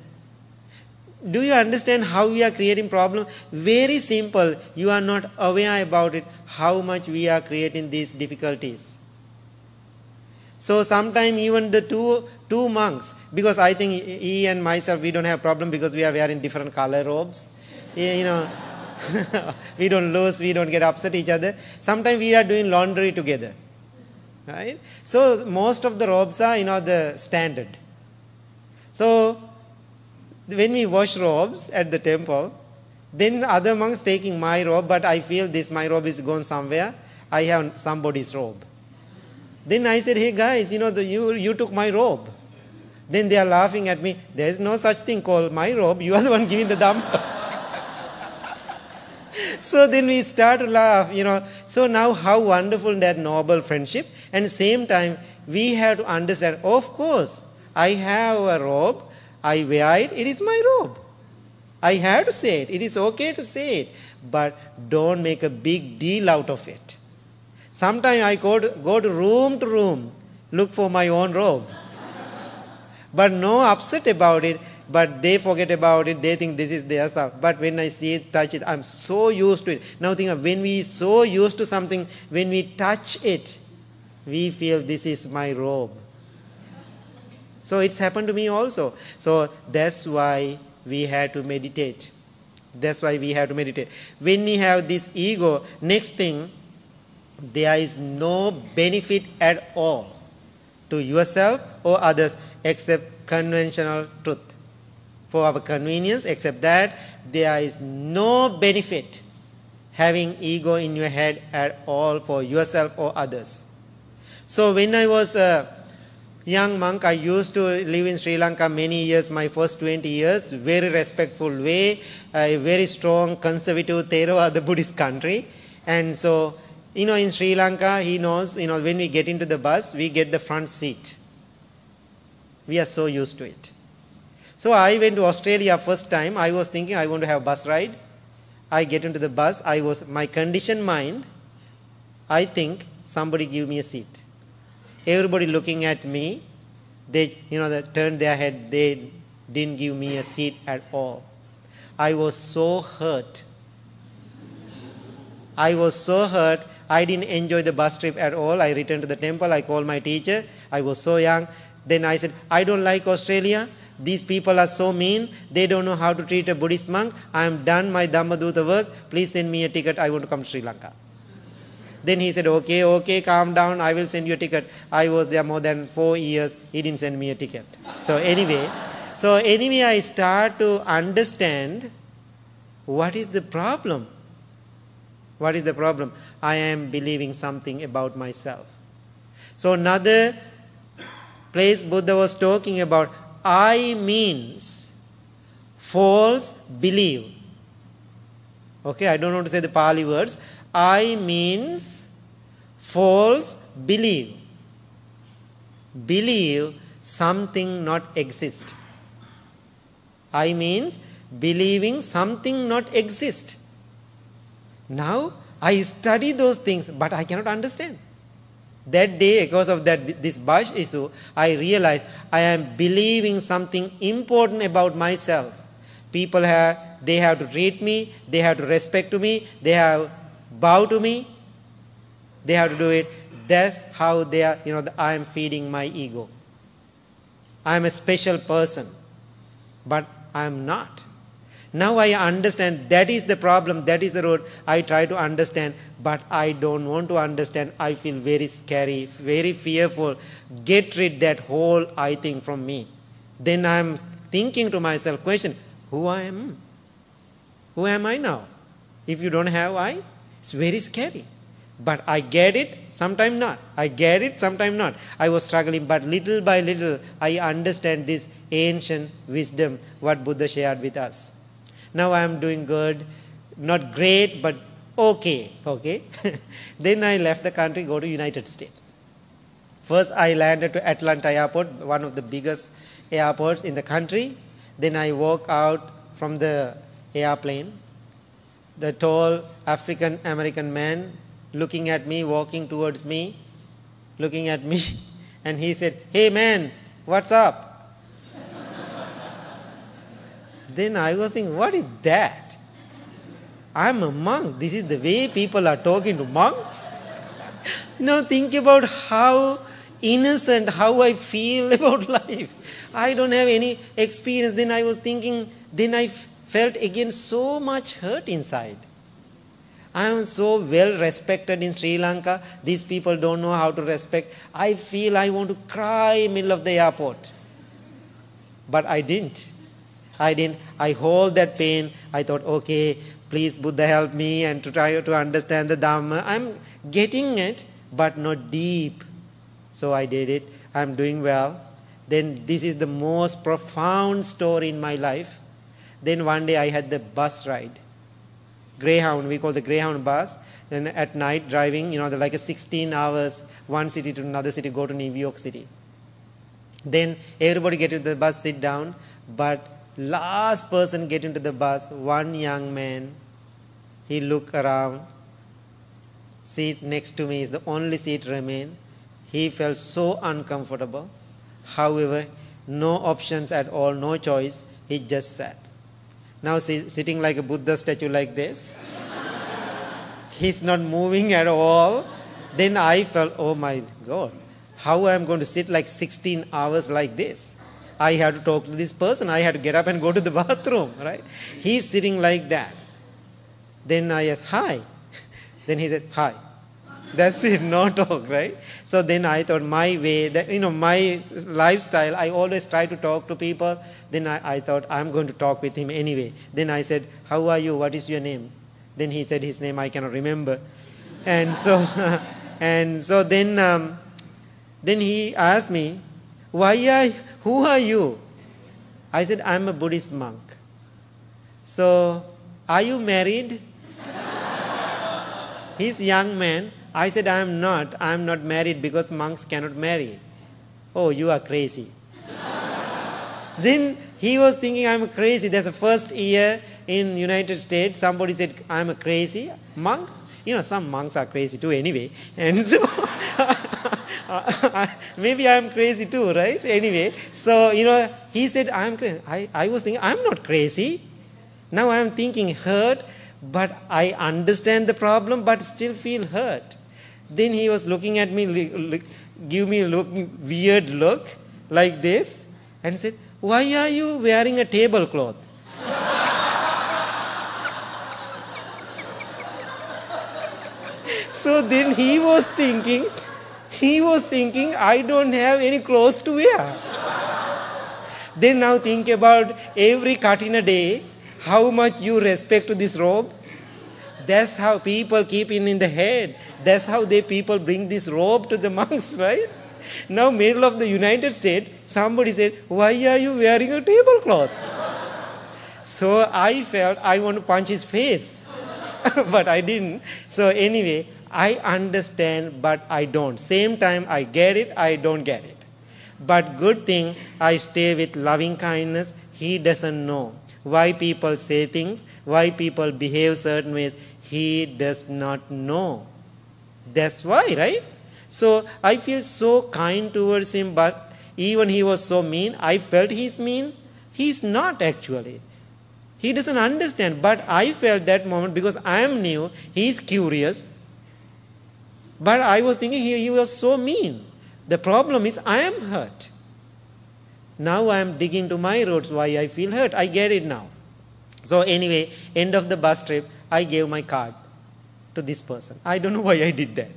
Do you understand how we are creating problem? Very simple. You are not aware about it, how much we are creating these difficulties. So sometimes even the two monks, because I think he and myself, we don't have problem because we are wearing different color robes. We don't lose, we don't get upset each other. Sometimes we are doing laundry together. Right? So most of the robes are, the standard. So when we wash robes at the temple, then other monks taking my robe, but I feel my robe is gone somewhere. I have somebody's robe. Then I said, hey guys, you took my robe. Then they are laughing at me. There is no such thing called my robe. You are the one giving the Dhamma. So then we start to laugh, So now how wonderful that noble friendship. And same time, we have to understand, of course, I have a robe. I wear it. It is my robe. I have to say it. It is okay to say it. But don't make a big deal out of it. Sometimes I go to room, look for my own robe. But no upset about it. But they forget about it. They think this is their stuff. But when I see it, touch it, I'm so used to it. Now think of when we so used to something, when we touch it, we feel this is my robe. So it's happened to me also. So that's why we have to meditate. That's why we have to meditate. When we have this ego, next thing, there is no benefit at all to yourself or others except conventional truth. For our convenience, except that there is no benefit having ego in your head at all for yourself or others. So when I was a young monk, I used to live in Sri Lanka many years, my first 20 years, very respectful way, a very strong conservative Theravada Buddhist country. And so, in Sri Lanka, he knows, when we get into the bus, we get the front seat. We are so used to it. So I went to Australia first time. I was thinking I want to have a bus ride. I get into the bus. My conditioned mind, I think somebody give me a seat. Everybody looking at me, they turned their head. They didn't give me a seat at all. I was so hurt. I didn't enjoy the bus trip at all. I returned to the temple. I called my teacher. I was so young. Then I said, I don't like Australia. These people are so mean. They don't know how to treat a Buddhist monk. I am done my Dhamma work. Please send me a ticket. I want to come to Sri Lanka. Then he said, okay, calm down. I will send you a ticket. I was there more than 4 years. He didn't send me a ticket. So anyway, I start to understand what is the problem. What is the problem? I am believing something about myself. So another place Buddha was talking about, I means false belief. Okay, I don't want to say the Pali words. I means false belief. Believe something not exist. I means believing something not exist. Now, I study those things, but I cannot understand. That day, because of this Bhash issue, I realized I am believing something important about myself. People they have to treat me, they have to respect to me, they have bow to me, they have to do it. That's how they are, I am feeding my ego. I am a special person, but I am not. Now I understand that is the problem, that is the road. I try to understand, but I don't want to understand. I feel very scary, very fearful. Get rid that whole I thing from me. Then I am thinking to myself, question, who I am? Who am I now? If you don't have I, it's very scary. But I get it, sometime not. I get it, sometime not. I was struggling, but little by little, I understand this ancient wisdom, what Buddha shared with us. Now I am doing good, not great, but okay. Then I left the country, go to United States. First I landed to Atlanta airport, one of the biggest airports in the country. Then I walk out from the airplane. The tall African American man looking at me, walking towards me, looking at me, and he said, "Hey man, what's up?" Then I was thinking, what is that? I'm a monk. This is the way people are talking to monks. Think about how innocent, how I feel about life. I don't have any experience. Then I was thinking, then I felt again so much hurt inside. I am so well respected in Sri Lanka. These people don't know how to respect. I feel I want to cry in the middle of the airport. But I didn't. I hold that pain. I thought, okay, please Buddha help me, and to try to understand the Dhamma. I'm getting it, but not deep. So I did it. I'm doing well. Then this is the most profound story in my life. Then one day I had the bus ride. Greyhound, we call the Greyhound bus. And at night driving, like a 16 hours, one city to another city, go to New York City. Then everybody get into the bus, sit down. But last person get into the bus, one young man, he look around. Seat next to me is the only seat remain. He felt so uncomfortable. However, no options at all, no choice. He just sat. Now sitting like a Buddha statue like this. He's not moving at all. Then I felt, oh my God, how I am going to sit like 16 hours like this? I had to talk to this person. I had to get up and go to the bathroom, right? He's sitting like that. Then I asked, hi. Then he said, hi. That's it, no talk, right? So then I thought my way, that, my lifestyle, I always try to talk to people. Then I thought I'm going to talk with him anyway. Then I said, how are you? What is your name? Then he said his name, I cannot remember. And so, then he asked me, who are you? I said, I'm a Buddhist monk. So, are you married? He's a young man. I said, I'm not married because monks cannot marry. Oh, you are crazy. Then he was thinking I'm crazy. There's a first year in United States. Somebody said, I'm crazy. Monks? Some monks are crazy too anyway. And so, maybe I'm crazy too, right? Anyway, so, he said, I'm crazy. I was thinking, I'm not crazy. Now I'm thinking hurt, but I understand the problem, but still feel hurt. Then he was looking at me, give me a weird look like this, and said, why are you wearing a tablecloth? So then he was thinking, I don't have any clothes to wear. Then now think about every cut in a day, how much you respect to this robe. That's how people keep it in the head. That's how people bring this robe to the monks, right? Now, middle of the United States, somebody said, why are you wearing a tablecloth? So I felt I want to punch his face. But I didn't. So anyway, I understand, but I don't. Same time, I get it, I don't get it. But good thing, I stay with loving kindness. He doesn't know why people say things, why people behave certain ways. He does not know. That's why, right? So I feel so kind towards him, but even he was so mean, I felt he's mean. He's not actually. He doesn't understand, but I felt that moment because I am new, he's curious. But I was thinking he was so mean. The problem is I am hurt. Now I am digging to my roots why I feel hurt. I get it now. So anyway, end of the bus trip, I gave my card to this person. I don't know why I did that.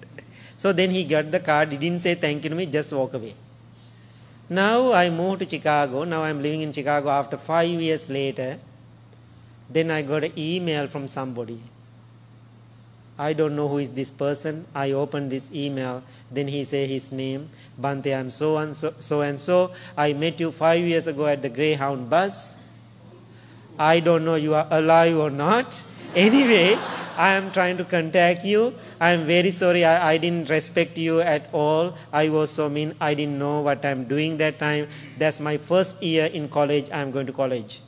So then he got the card. He didn't say thank you to me, just walk away. Now I moved to Chicago. Now I'm living in Chicago after 5 years later. Then I got an email from somebody. I don't know who is this person. I opened this email. Then he said his name. Bhante, I'm so and so. I met you 5 years ago at the Greyhound bus. I don't know you are alive or not. Anyway, I am trying to contact you. I am very sorry. I didn't respect you at all. I was so mean. I didn't know what I'm doing that time. That's my first year in college. I'm going to college.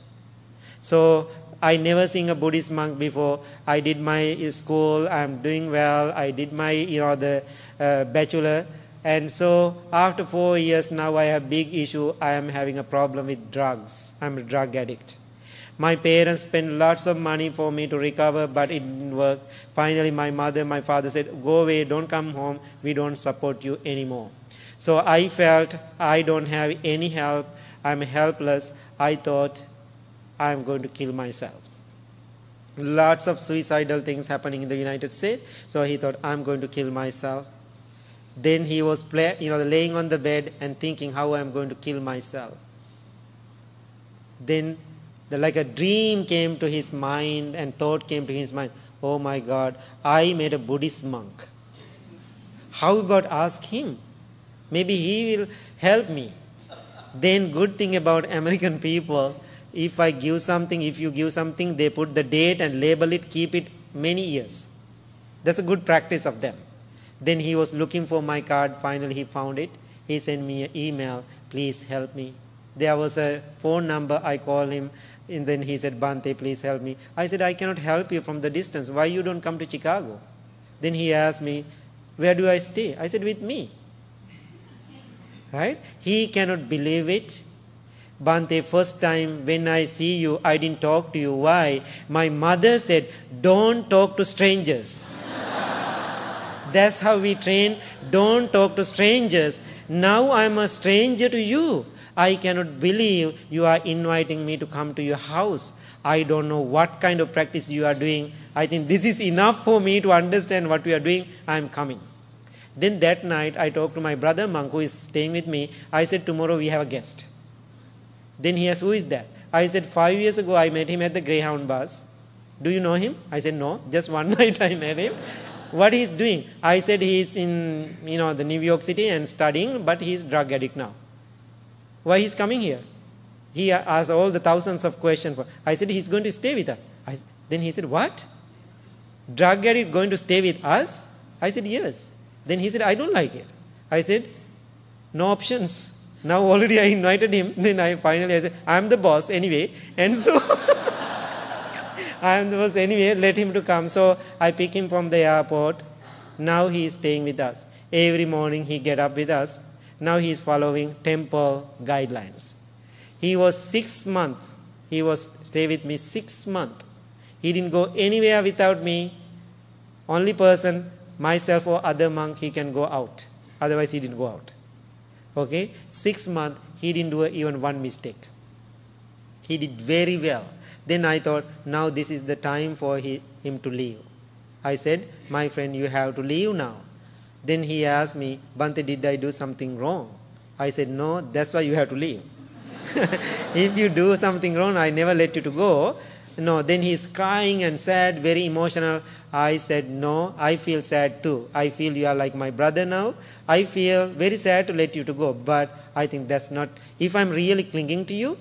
So I never seen a Buddhist monk before. I did my school. I'm doing well. I did my, the bachelor. And so after 4 years now I have big issue. I am having a problem with drugs. I'm a drug addict. My parents spent lots of money for me to recover, but it didn't work. Finally, my mother, my father said, go away, don't come home. We don't support you anymore. So I felt I don't have any help. I'm helpless. I thought I'm going to kill myself. Lots of suicidal things happening in the United States. So he thought, I'm going to kill myself. Then he was laying on the bed and thinking how I'm going to kill myself. Then Like a dream came to his mind and thought came to his mind. Oh my God, I met a Buddhist monk. How about ask him? Maybe he will help me. Then good thing about American people, if I give something, if you give something, they put the date and label it, keep it many years. That's a good practice of them. Then he was looking for my card. Finally he found it. He sent me an email. Please help me. There was a phone number. I called him. And then he said, Bhante, please help me. I said, I cannot help you from the distance. Why you don't come to Chicago? Then he asked me, where do I stay? I said, with me. Right? He cannot believe it. Bhante, first time when I see you, I didn't talk to you. Why? My mother said, don't talk to strangers. That's how we train. Don't talk to strangers. Now I'm a stranger to you. I cannot believe you are inviting me to come to your house. I don't know what kind of practice you are doing. I think this is enough for me to understand what we are doing. I'm coming. Then that night I talked to my brother monk who is staying with me. I said, tomorrow we have a guest. Then he asked, who is that? I said, 5 years ago I met him at the Greyhound bus. Do you know him? I said, no, just one night I met him. What he's doing? I said he's in the New York City and studying, but he's drug addict now. Why he's coming here? He asked all the thousands of questions. I said he's going to stay with us. Then he said, what? Drug addict going to stay with us? I said, yes. Then he said, I don't like it. I said, no options. Now already I invited him. Then I said, I'm the boss anyway. And so I am the boss anyway, let him to come. So I pick him from the airport. Now he is staying with us. Every morning he get up with us. Now he is following temple guidelines. He was 6 months. He was stay with me 6 months. He didn't go anywhere without me. Only person, myself or other monk, he can go out. Otherwise he didn't go out. Okay? 6 months, he didn't do even one mistake. He did very well. Then I thought, now this is the time for him to leave. I said, my friend, you have to leave now. Then he asked me, Bhante, did I do something wrong? I said, no, that's why you have to leave. If you do something wrong, I never let you to go. No, then he's crying and sad, very emotional. I said, no, I feel sad too. I feel you are like my brother now. I feel very sad to let you to go. But I think that's not, if I'm really clinging to you,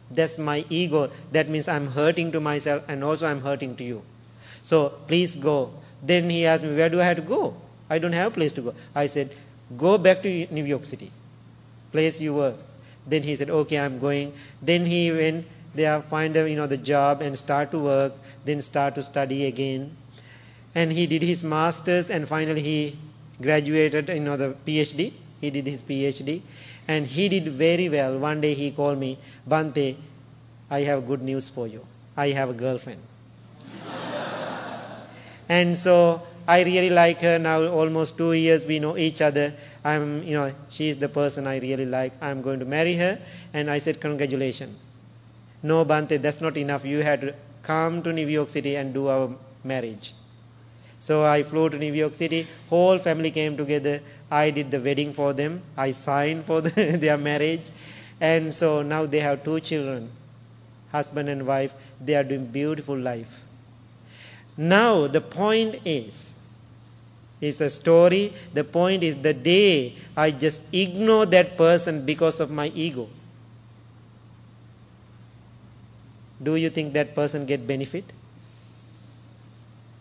that's my ego. That means I'm hurting to myself and also I'm hurting to you. So please go. Then he asked me, where do I have to go? I don't have a place to go. I said, go back to New York City, place you were. Then he said, okay, I'm going. Then he went there, find the job and start to work, then start to study again. And he did his master's and finally he graduated, the PhD. He did his PhD and he did very well. One day he called me, Bhante, I have good news for you. I have a girlfriend. And so I really like her now, almost 2 years we know each other. She is the person I really like. I'm going to marry her. And I said, congratulations. No, Bhante, that's not enough. You had to come to New York City and do our marriage. So I flew to New York City. Whole family came together. I did the wedding for them. I signed for their marriage. And so now they have 2 children, husband and wife. They are doing beautiful life. Now the point is, it's a story. The point is the day I just ignore that person because of my ego. Do you think that person get benefit?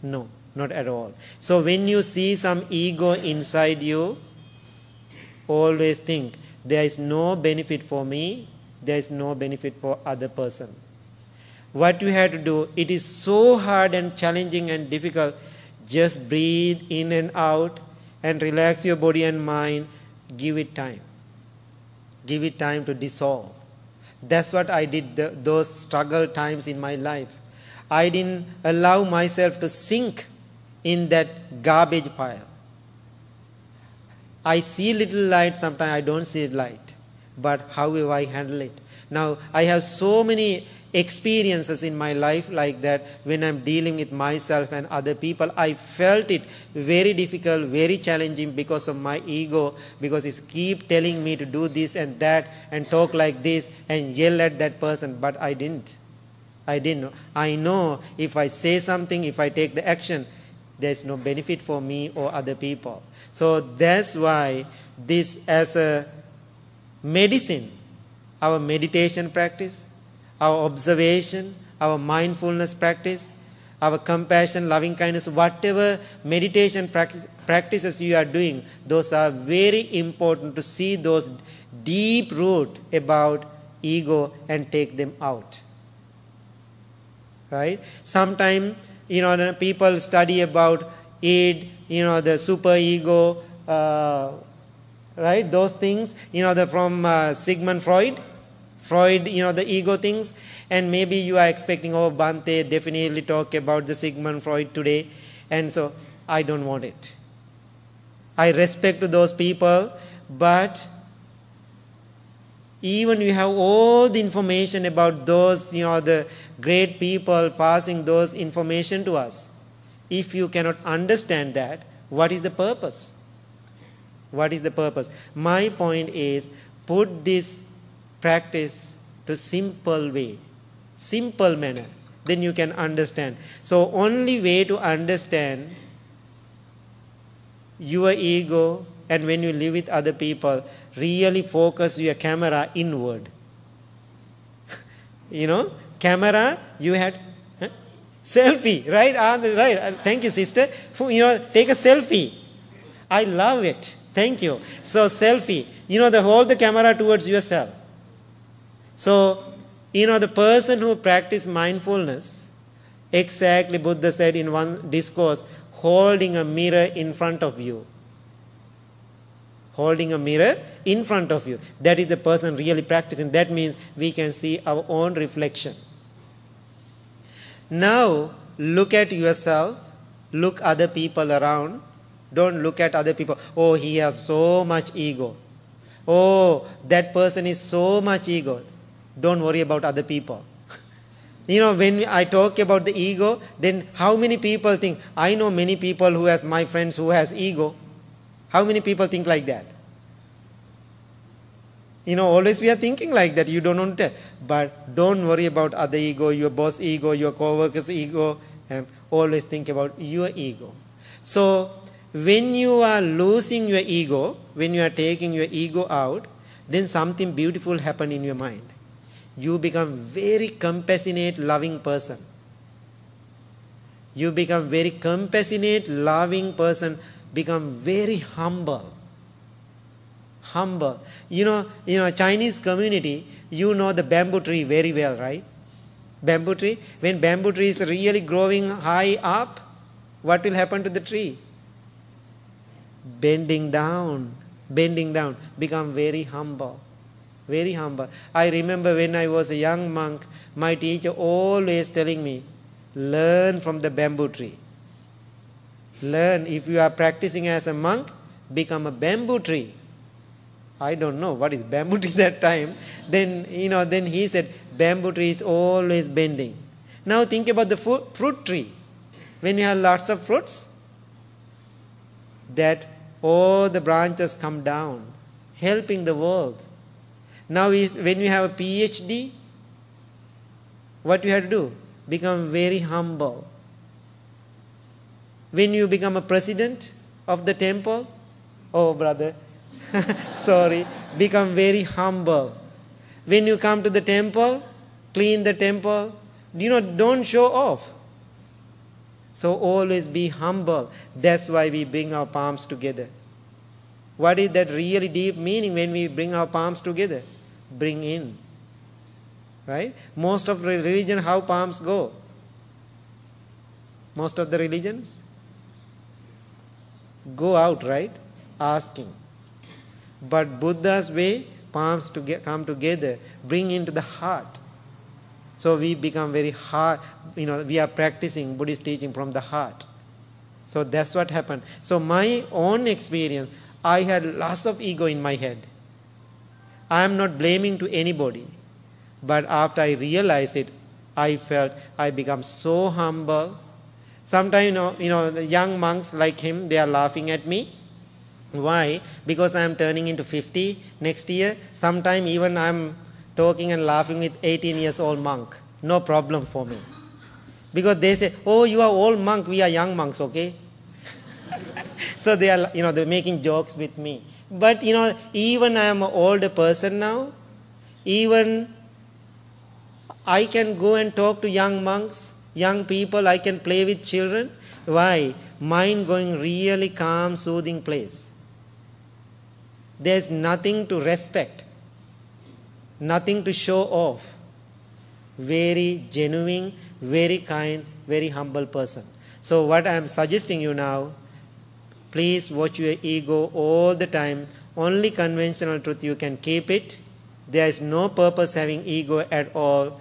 No, not at all. So when you see some ego inside you, always think, there is no benefit for me, there is no benefit for other person. What you have to do, it is so hard and challenging and difficult. Just breathe in and out and relax your body and mind. Give it time. Give it time to dissolve. That's what I did those struggle times in my life. I didn't allow myself to sink in that garbage pile. I see little light, sometimes I don't see light. But how will I handle it? Now, I have so many experiences in my life like that. When I'm dealing with myself and other people, I felt it very difficult, very challenging because of my ego, because it keep telling me to do this and that and talk like this and yell at that person, but I didn't. I didn't know. I know if I say something, if I take the action, there's no benefit for me or other people. So that's why this as a medicine, our meditation practice, our observation, our mindfulness practice, our compassion, loving kindness, whatever meditation practices you are doing, those are very important to see those deep root about ego and take them out. Right? Sometimes, people study about id, the super ego, right? Those things, from Sigmund Freud, the ego things. And maybe you are expecting, oh, Bhante definitely talk about the Sigmund Freud today. And so I don't want it. I respect those people, but even you have all the information about those, the great people passing those information to us. If you cannot understand that, what is the purpose? What is the purpose? My point is, put this practice to simple way, simple manner, then you can understand. So only way to understand your ego, and when you live with other people, really focus your camera inward. Camera, you had selfie, right? Right. Thank you, sister. Take a selfie. I love it. Thank you. So selfie, hold the camera towards yourself. So, the person who practices mindfulness, exactly Buddha said in one discourse, holding a mirror in front of you. Holding a mirror in front of you. That is the person really practicing. That means we can see our own reflection. Now, look at yourself. Look other people around. Don't look at other people. Oh, he has so much ego. Oh, that person is so much ego. Don't worry about other people. When I talk about the ego, then how many people think, I know many people who has my friends who has ego. How many people think like that? Always we are thinking like that. You don't want to. But don't worry about other ego, your boss ego, your co-worker's ego, and always think about your ego. So, when you are losing your ego, when you are taking your ego out, then something beautiful happens in your mind. You become very compassionate, loving person. You become very compassionate, loving person, become very humble. Humble. Chinese community, the bamboo tree very well, right? Bamboo tree. When bamboo tree is really growing high up, what will happen to the tree? Bending down, become very humble. Very humble. I remember when I was a young monk, my teacher always telling me, learn from the bamboo tree. Learn. If you are practicing as a monk, become a bamboo tree. I don't know what is bamboo tree that time. Then he said, bamboo tree is always bending. Now think about the fruit tree. When you have lots of fruits, that all the branches come down, helping the world. Now when you have a PhD, what you have to do? Become very humble. When you become a president of the temple, oh brother, sorry, become very humble. When you come to the temple, clean the temple, don't show off. So always be humble. That's why we bring our palms together. What is that really deep meaning when we bring our palms together? Bring in. Right? Most of the religion, how palms go? Most of the religions go out, right? Asking. But Buddha's way, palms come together, bring into the heart. So we become very hard, we are practicing Buddhist teaching from the heart. So that's what happened. So my own experience, I had lots of ego in my head. I am not blaming to anybody. But after I realized it, I felt I become so humble. Sometimes, the young monks like him, they are laughing at me. Why? Because I am turning into 50 next year. Sometimes even I am talking and laughing with 18 years old monk. no problem for me. Because they say, oh, you are old monk, we are young monks, okay? So they are, they're making jokes with me. But, even I am an older person now, even I can go and talk to young monks, young people, I can play with children. Why? Mind going really calm, soothing place. There's nothing to respect, nothing to show off. Very genuine, very kind, very humble person. So what I am suggesting you now, please watch your ego all the time. Only conventional truth you can keep it. There is no purpose having ego at all.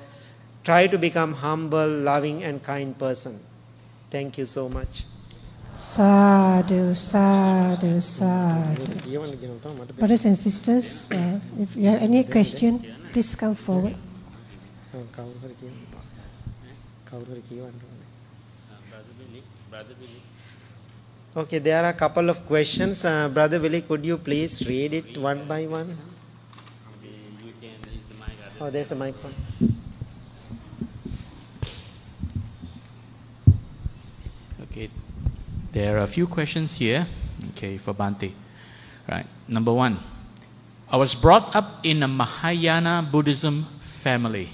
Try to become humble, loving and kind person. Thank you so much. Sadhu, sadhu, sadhu. Brothers and sisters, if you have any question, please come forward. Okay, there are a couple of questions. Brother Willie, could you please read it one by one? Oh, there's a microphone. Okay, there are a few questions here. Okay, for Bhante. Right. Number one, I was brought up in a Mahayana Buddhism family.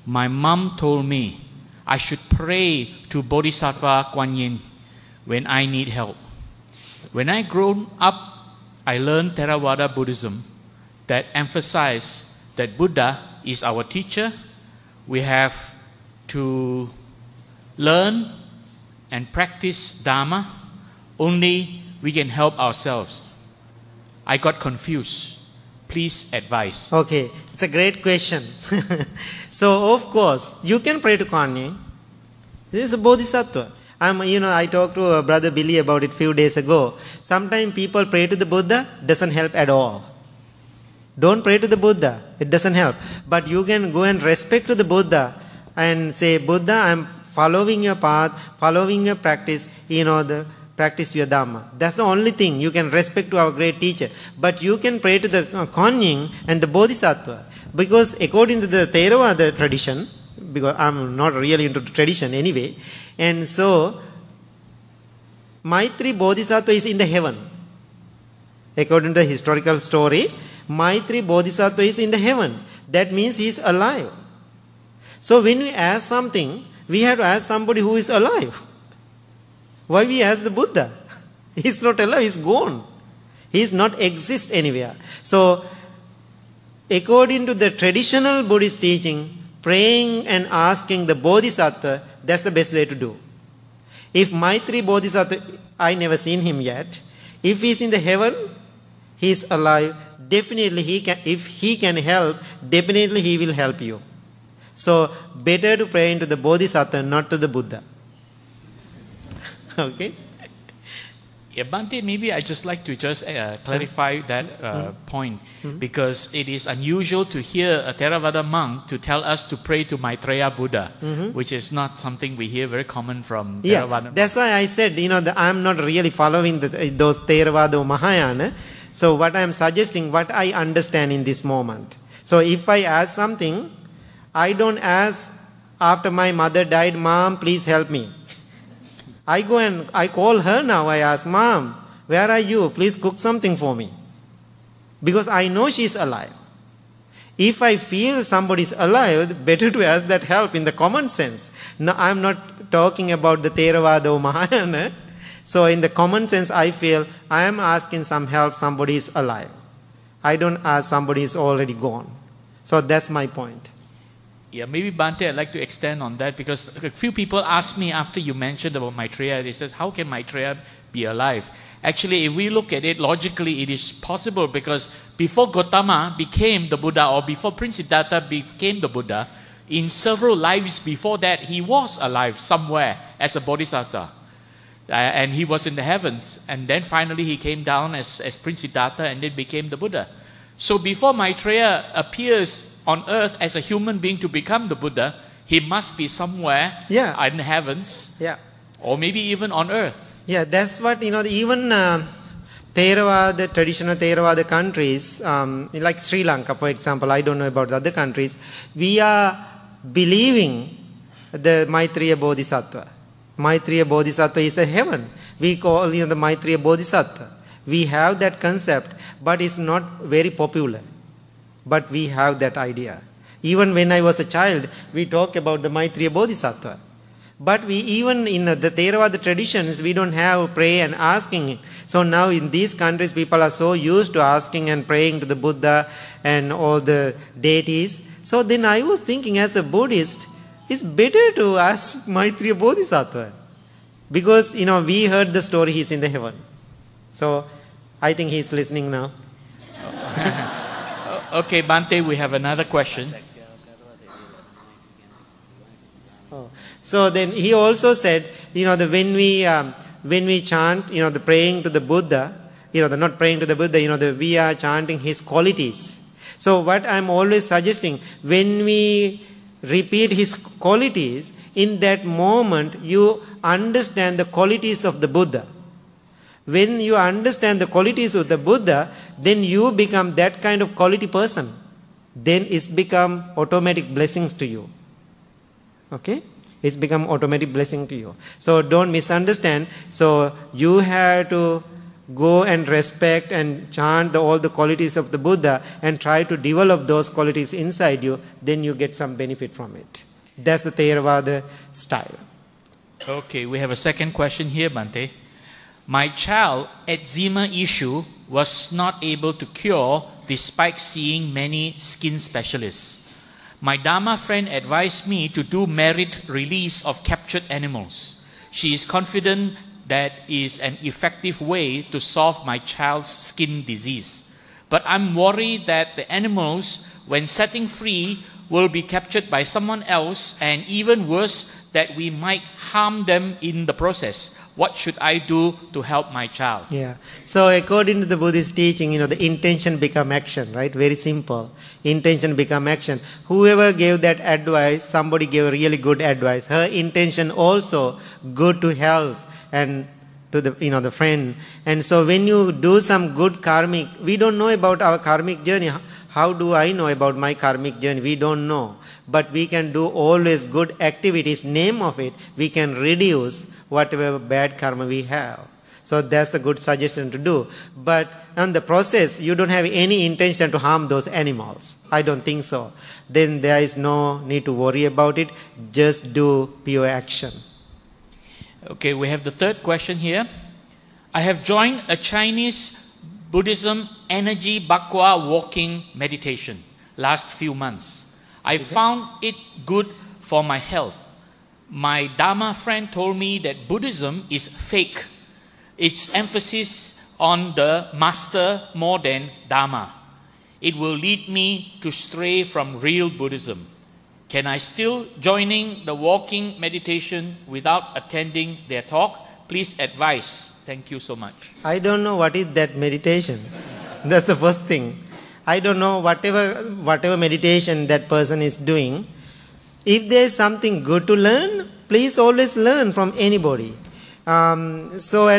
My mom told me I should pray to Bodhisattva Kuan Yin when I need help. When I grew up, I learned Theravada Buddhism that emphasized that Buddha is our teacher. We have to learn and practice Dhamma. Only we can help ourselves. I got confused. Please advise. Okay, it's a great question. So, of course, you can pray to Kuan Yin. This is a Bodhisattva. I talked to Brother Billy about it a few days ago. Sometimes people pray to the Buddha, doesn't help at all. Don't pray to the Buddha, it doesn't help. But you can go and respect to the Buddha and say, Buddha, I'm following your path, following your practice, practice your Dhamma. That's the only thing you can respect to our great teacher. But you can pray to the Kuan Yin and the Bodhisattva. Because according to the Theravada tradition, because I'm not really into tradition anyway, and so Maitri Bodhisattva is in the heaven. According to the historical story, Maitri Bodhisattva is in the heaven. That means he is alive. So when we ask something, we have to ask somebody who is alive. Why we ask the Buddha? He is not alive, he is gone. He is not exist anywhere. So according to the traditional Buddhist teaching, praying and asking the Bodhisattva, that's the best way to do. If Maitri Bodhisattva, I never seen him yet. If he is in the heaven, he is alive. Definitely he can. If he can help, definitely he will help you. So better to pray into the Bodhisattva, not to the Buddha. Okay. Yeah, Bhante, maybe I'd just like to clarify that point, because it is unusual to hear a Theravada monk to tell us to pray to Maitreya Buddha, which is not something we hear very common from Theravada monks. That's why I said, I'm not really following those Theravada or Mahayana. So what I am suggesting, what I understand in this moment. So if I ask something, I don't ask after my mother died, Mom, please help me. I go and I call her now. I ask, Mom, where are you? Please cook something for me. Because I know she's alive. If I feel somebody's alive, better to ask that help in the common sense. No, I'm not talking about the Theravada or Mahayana. So in the common sense, I feel I am asking some help, somebody is alive. I don't ask somebody is already gone. So that's my point. Yeah, maybe Bhante, I'd like to extend on that, because a few people asked me after you mentioned about Maitreya, they says, how can Maitreya be alive? Actually, if we look at it logically, it is possible, because before Gautama became the Buddha, or before Prince Siddhartha became the Buddha, in several lives before that, he was alive somewhere as a Bodhisattva. And he was in the heavens. And then finally he came down as Prince Siddhartha and then became the Buddha. So before Maitreya appears on earth as a human being to become the Buddha, he must be somewhere in the heavens, or maybe even on earth. Yeah, that's what, even Theravada, traditional Theravada countries, like Sri Lanka, for example, I don't know about the other countries, we are believing the Maitreya Bodhisattva. Maitreya Bodhisattva is a heaven. We call the Maitreya Bodhisattva. We have that concept, but it's not very popular. But we have that idea. Even when I was a child, we talk about the Maitreya Bodhisattva. But we even in the Theravada traditions, we don't have pray and asking. So now in these countries, people are so used to asking and praying to the Buddha and all the deities. So then I was thinking, as a Buddhist, it's better to ask Maitreya Bodhisattva. Because, we heard the story, he's in the heaven. So I think he's listening now. Okay, Bhante, we have another question. So then he also said, when we chant, the praying to the Buddha, not praying to the Buddha, we are chanting his qualities. So what I'm always suggesting, when we repeat his qualities, in that moment you understand the qualities of the Buddha. When you understand the qualities of the Buddha, then you become that kind of quality person. Then it's become automatic blessings to you. Okay? It's become automatic blessing to you. So don't misunderstand. So you have to go and respect and chant all the qualities of the Buddha and try to develop those qualities inside you. Then you get some benefit from it. That's the Theravada style. Okay, we have a second question here, Bhante. My child eczema issue was not able to cure despite seeing many skin specialists. My Dhamma friend advised me to do merit release of captured animals. She is confident that is an effective way to solve my child's skin disease. But I'm worried that the animals, when setting free, will be captured by someone else, and even worse, that we might harm them in the process. What should I do to help my child? Yeah. So according to the Buddhist teaching, the intention become action, right? Very simple. Intention become action. Whoever gave that advice, somebody gave really good advice. Her intention also good to help and to the friend. And so when you do some good karmic, we don't know about our karmic journey. How do I know about my karmic journey? We don't know. But we can do always good activities. Name of it, we can reduce whatever bad karma we have. So that's the good suggestion to do. But on the process, you don't have any intention to harm those animals. I don't think so. Then there is no need to worry about it. Just do pure action. Okay, we have the third question here. I have joined a Chinese Buddhism energy bakwa walking meditation last few months. I found it good for my health. My Dhamma friend told me that Buddhism is fake. Its emphasis on the master more than Dhamma. It will lead me to stray from real Buddhism. Can I still joining the walking meditation without attending their talk? Please advise. Thank you so much. I don't know what is that meditation. That's the first thing. I don't know whatever meditation that person is doing. If there is something good to learn, please always learn from anybody. And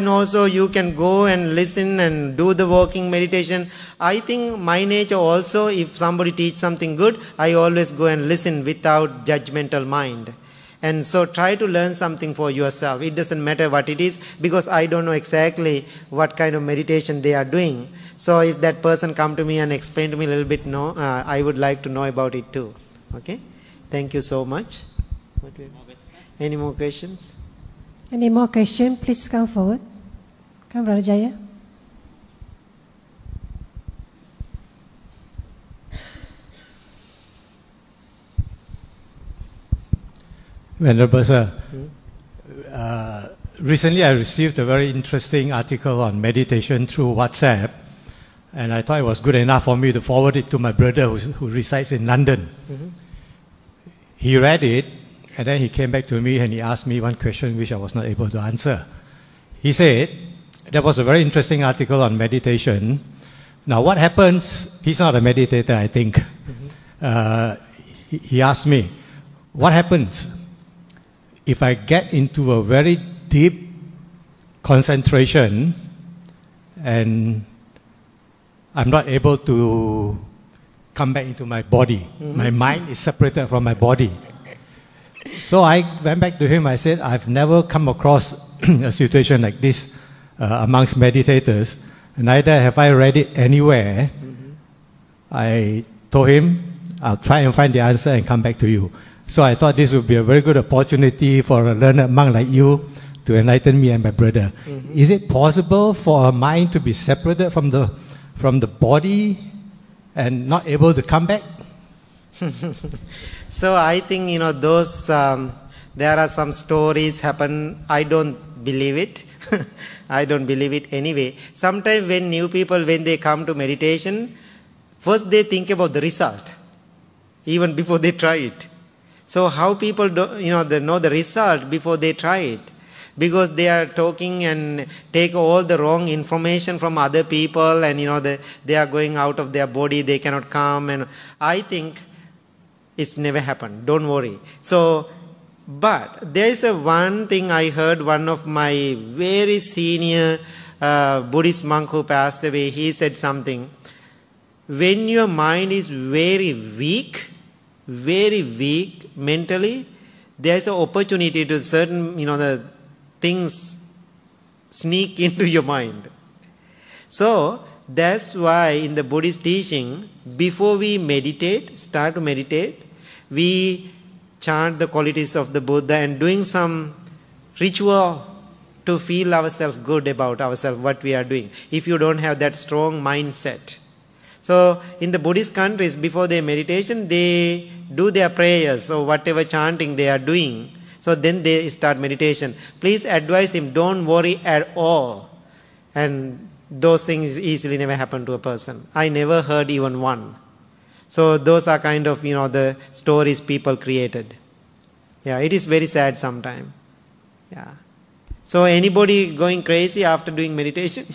also you can go and listen and do the walking meditation. I think my nature also, if somebody teach something good, I always go and listen without judgmental mind. And so try to learn something for yourself. It doesn't matter what it is, because I don't know exactly what kind of meditation they are doing. So if that person come to me and explain to me a little bit, I would like to know about it too. Okay? Thank you so much. Any more questions? Any more questions? Please come forward. Come, Brother Jaya. Venerable Sir, recently I received a very interesting article on meditation through WhatsApp, and I thought it was good enough for me to forward it to my brother who resides in London. Mm-hmm. He read it, and then he came back to me and he asked me one question which I was not able to answer. He said, there was a very interesting article on meditation. Now what happens, he's not a meditator I think. Mm-hmm. He asked me, what happens if I get into a very deep concentration and I'm not able to come back into my body? Mm-hmm. My mind is separated from my body. So I went back to him. I said, I've never come across a situation like this amongst meditators. Neither have I read it anywhere. I told him, I'll try and find the answer and come back to you. So I thought this would be a very good opportunity for a learned monk like you to enlighten me and my brother. Is it possible for a mind to be separated from the body and not able to come back? So I think, those, there are some stories happen. I don't believe it. I don't believe it anyway. Sometimes when new people, when they come to meditation, first they think about the result, even before they try it. So how people they know the result before they try it? Because they are talking and take all the wrong information from other people, and they are going out of their body, they cannot come, and I think it's never happened. Don't worry. So, but there is one thing I heard, one of my very senior Buddhist monk who passed away, he said something. When your mind is very weak mentally, there is an opportunity to certain, the things sneak into your mind. So, that's why in the Buddhist teaching, before we start to meditate, we chant the qualities of the Buddha and doing some ritual to feel ourselves good about ourselves, what we are doing, if you don't have that strong mindset. So in the Buddhist countries, before their meditation, they do their prayers or whatever chanting they are doing. So then they start meditation. Please advise him, don't worry at all. And those things easily never happen to a person. I never heard even one. So those are kind of, the stories people created. Yeah, it is very sad sometimes. Yeah. So anybody going crazy after doing meditation?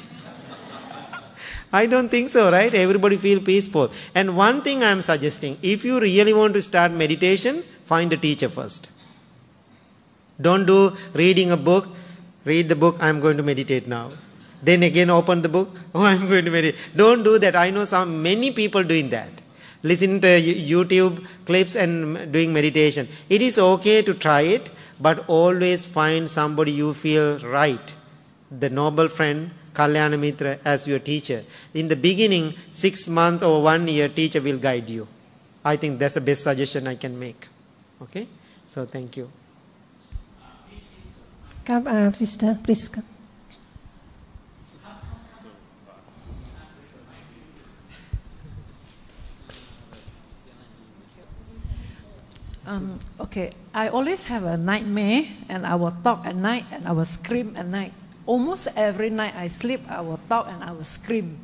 I don't think so, right? Everybody feel peaceful. And one thing I am suggesting, if you really want to start meditation, find a teacher first. Don't do reading a book, read the book, I am going to meditate now. Then again open the book, I am going to meditate. Don't do that. I know many people doing that. Listen to YouTube clips and doing meditation. It is okay to try it, but always find somebody you feel right. The noble friend, Kalyana Mitra, as your teacher. In the beginning, 6 months or 1 year, teacher will guide you. I think that's the best suggestion I can make. Okay? So thank you. Come, sister, please come. Okay, I always have a nightmare, and I will talk at night and I will scream at night. Almost every night I sleep, I will talk and I will scream.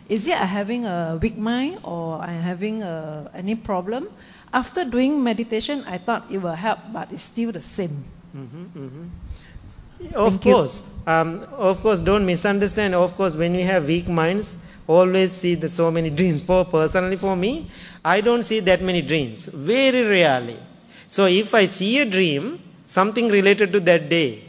Is it I'm having a weak mind or I'm having any problem? After doing meditation, I thought it will help, but it's still the same. Of course, don't misunderstand. Of course, when we have weak minds, always see so many dreams. Personally for me, I don't see that many dreams, very rarely. So if I see a dream, something related to that day.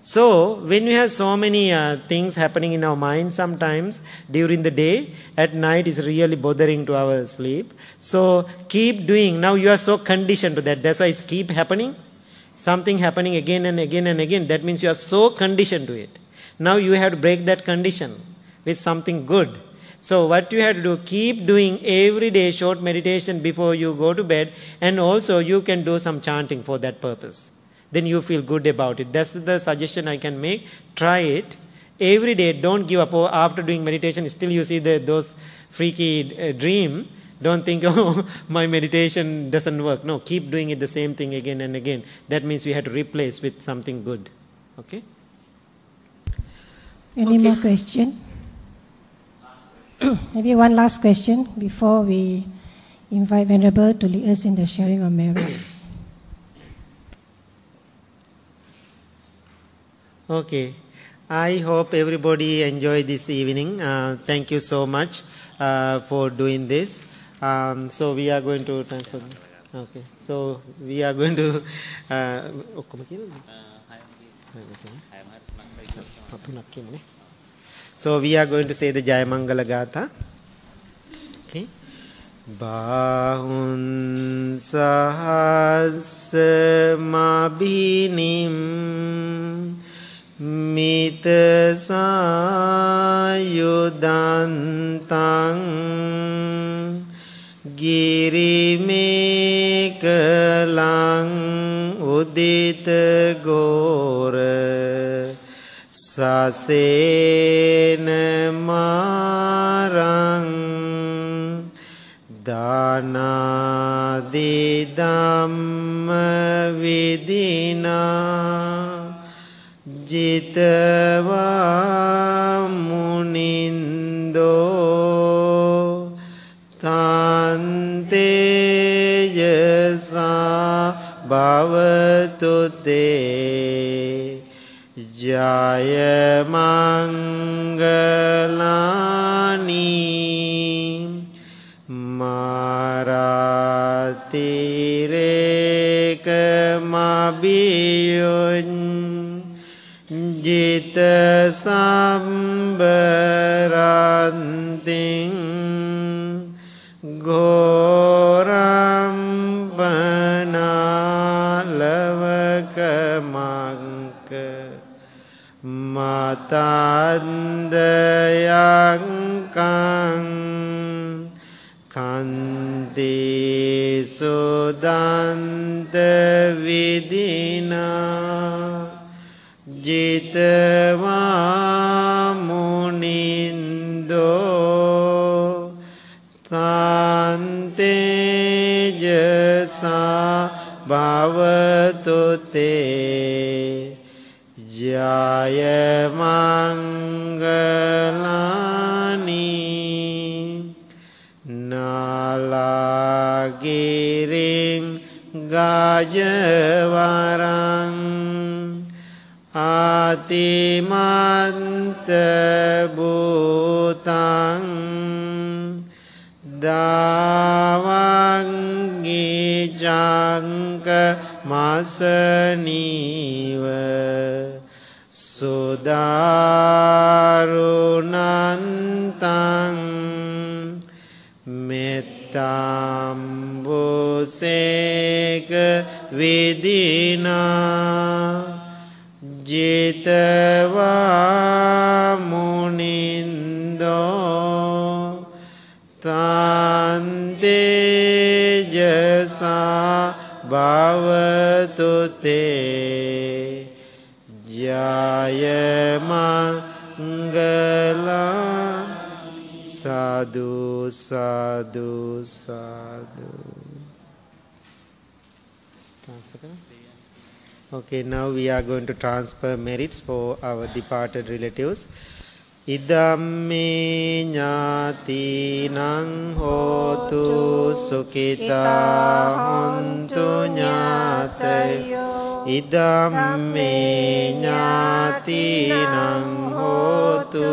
So when we have so many things happening in our mind sometimes during the day, at night is really bothering to our sleep. So keep doing. Now you are so conditioned to that. That's why it keep happening. Something happening again and again and again. That means you are so conditioned to it. Now you have to break that condition with something good. So what you have to do, keep doing every day short meditation before you go to bed, and also you can do some chanting for that purpose. Then you feel good about it. That's the suggestion I can make. Try it every day. Don't give up. After doing meditation, still you see those freaky dream. Don't think, oh, my meditation doesn't work. No, keep doing it the same thing again and again. That means we have to replace with something good. Okay? Any more question? Maybe one last question before we invite Venerable to lead us in the sharing of merits. Okay. I hope everybody enjoyed this evening. Thank you so much for doing this. So we are going to transfer. Okay. So we are going to. So we are going to say the Jayamangala Gatha. Okay. Bahun sahasa mabinim mita sayudantang girime-kelang udita gora sasena marang dana di dhamma vidina jitava munindo tante yasa bhavatu te jaya mangalani Maratireka mabiyun jita sambaranting goram panalavaka matandayang kang Kanti sudanta vidina jitava munindo tante jasa bhavatu te jaya mangalani Nalagiring gajawarang atimanta butang dawangi jangka masaniwa sudarunantang Mettambuseka vidina jitava munindo tante jasa bhavatu te jaya mangala Sadhu, sadhu, sadhu. Okay, now we are going to transfer merits for our departed relatives. Idamme ñātīnaṁ hotu sukhitā hontu ñātayo. Idamme ñātīnaṁ hotu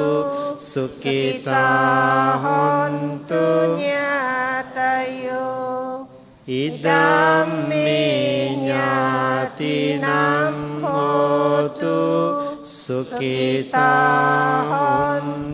Sukhita hontu ñātayo Idamme ñātinam hotu Sukhita hontu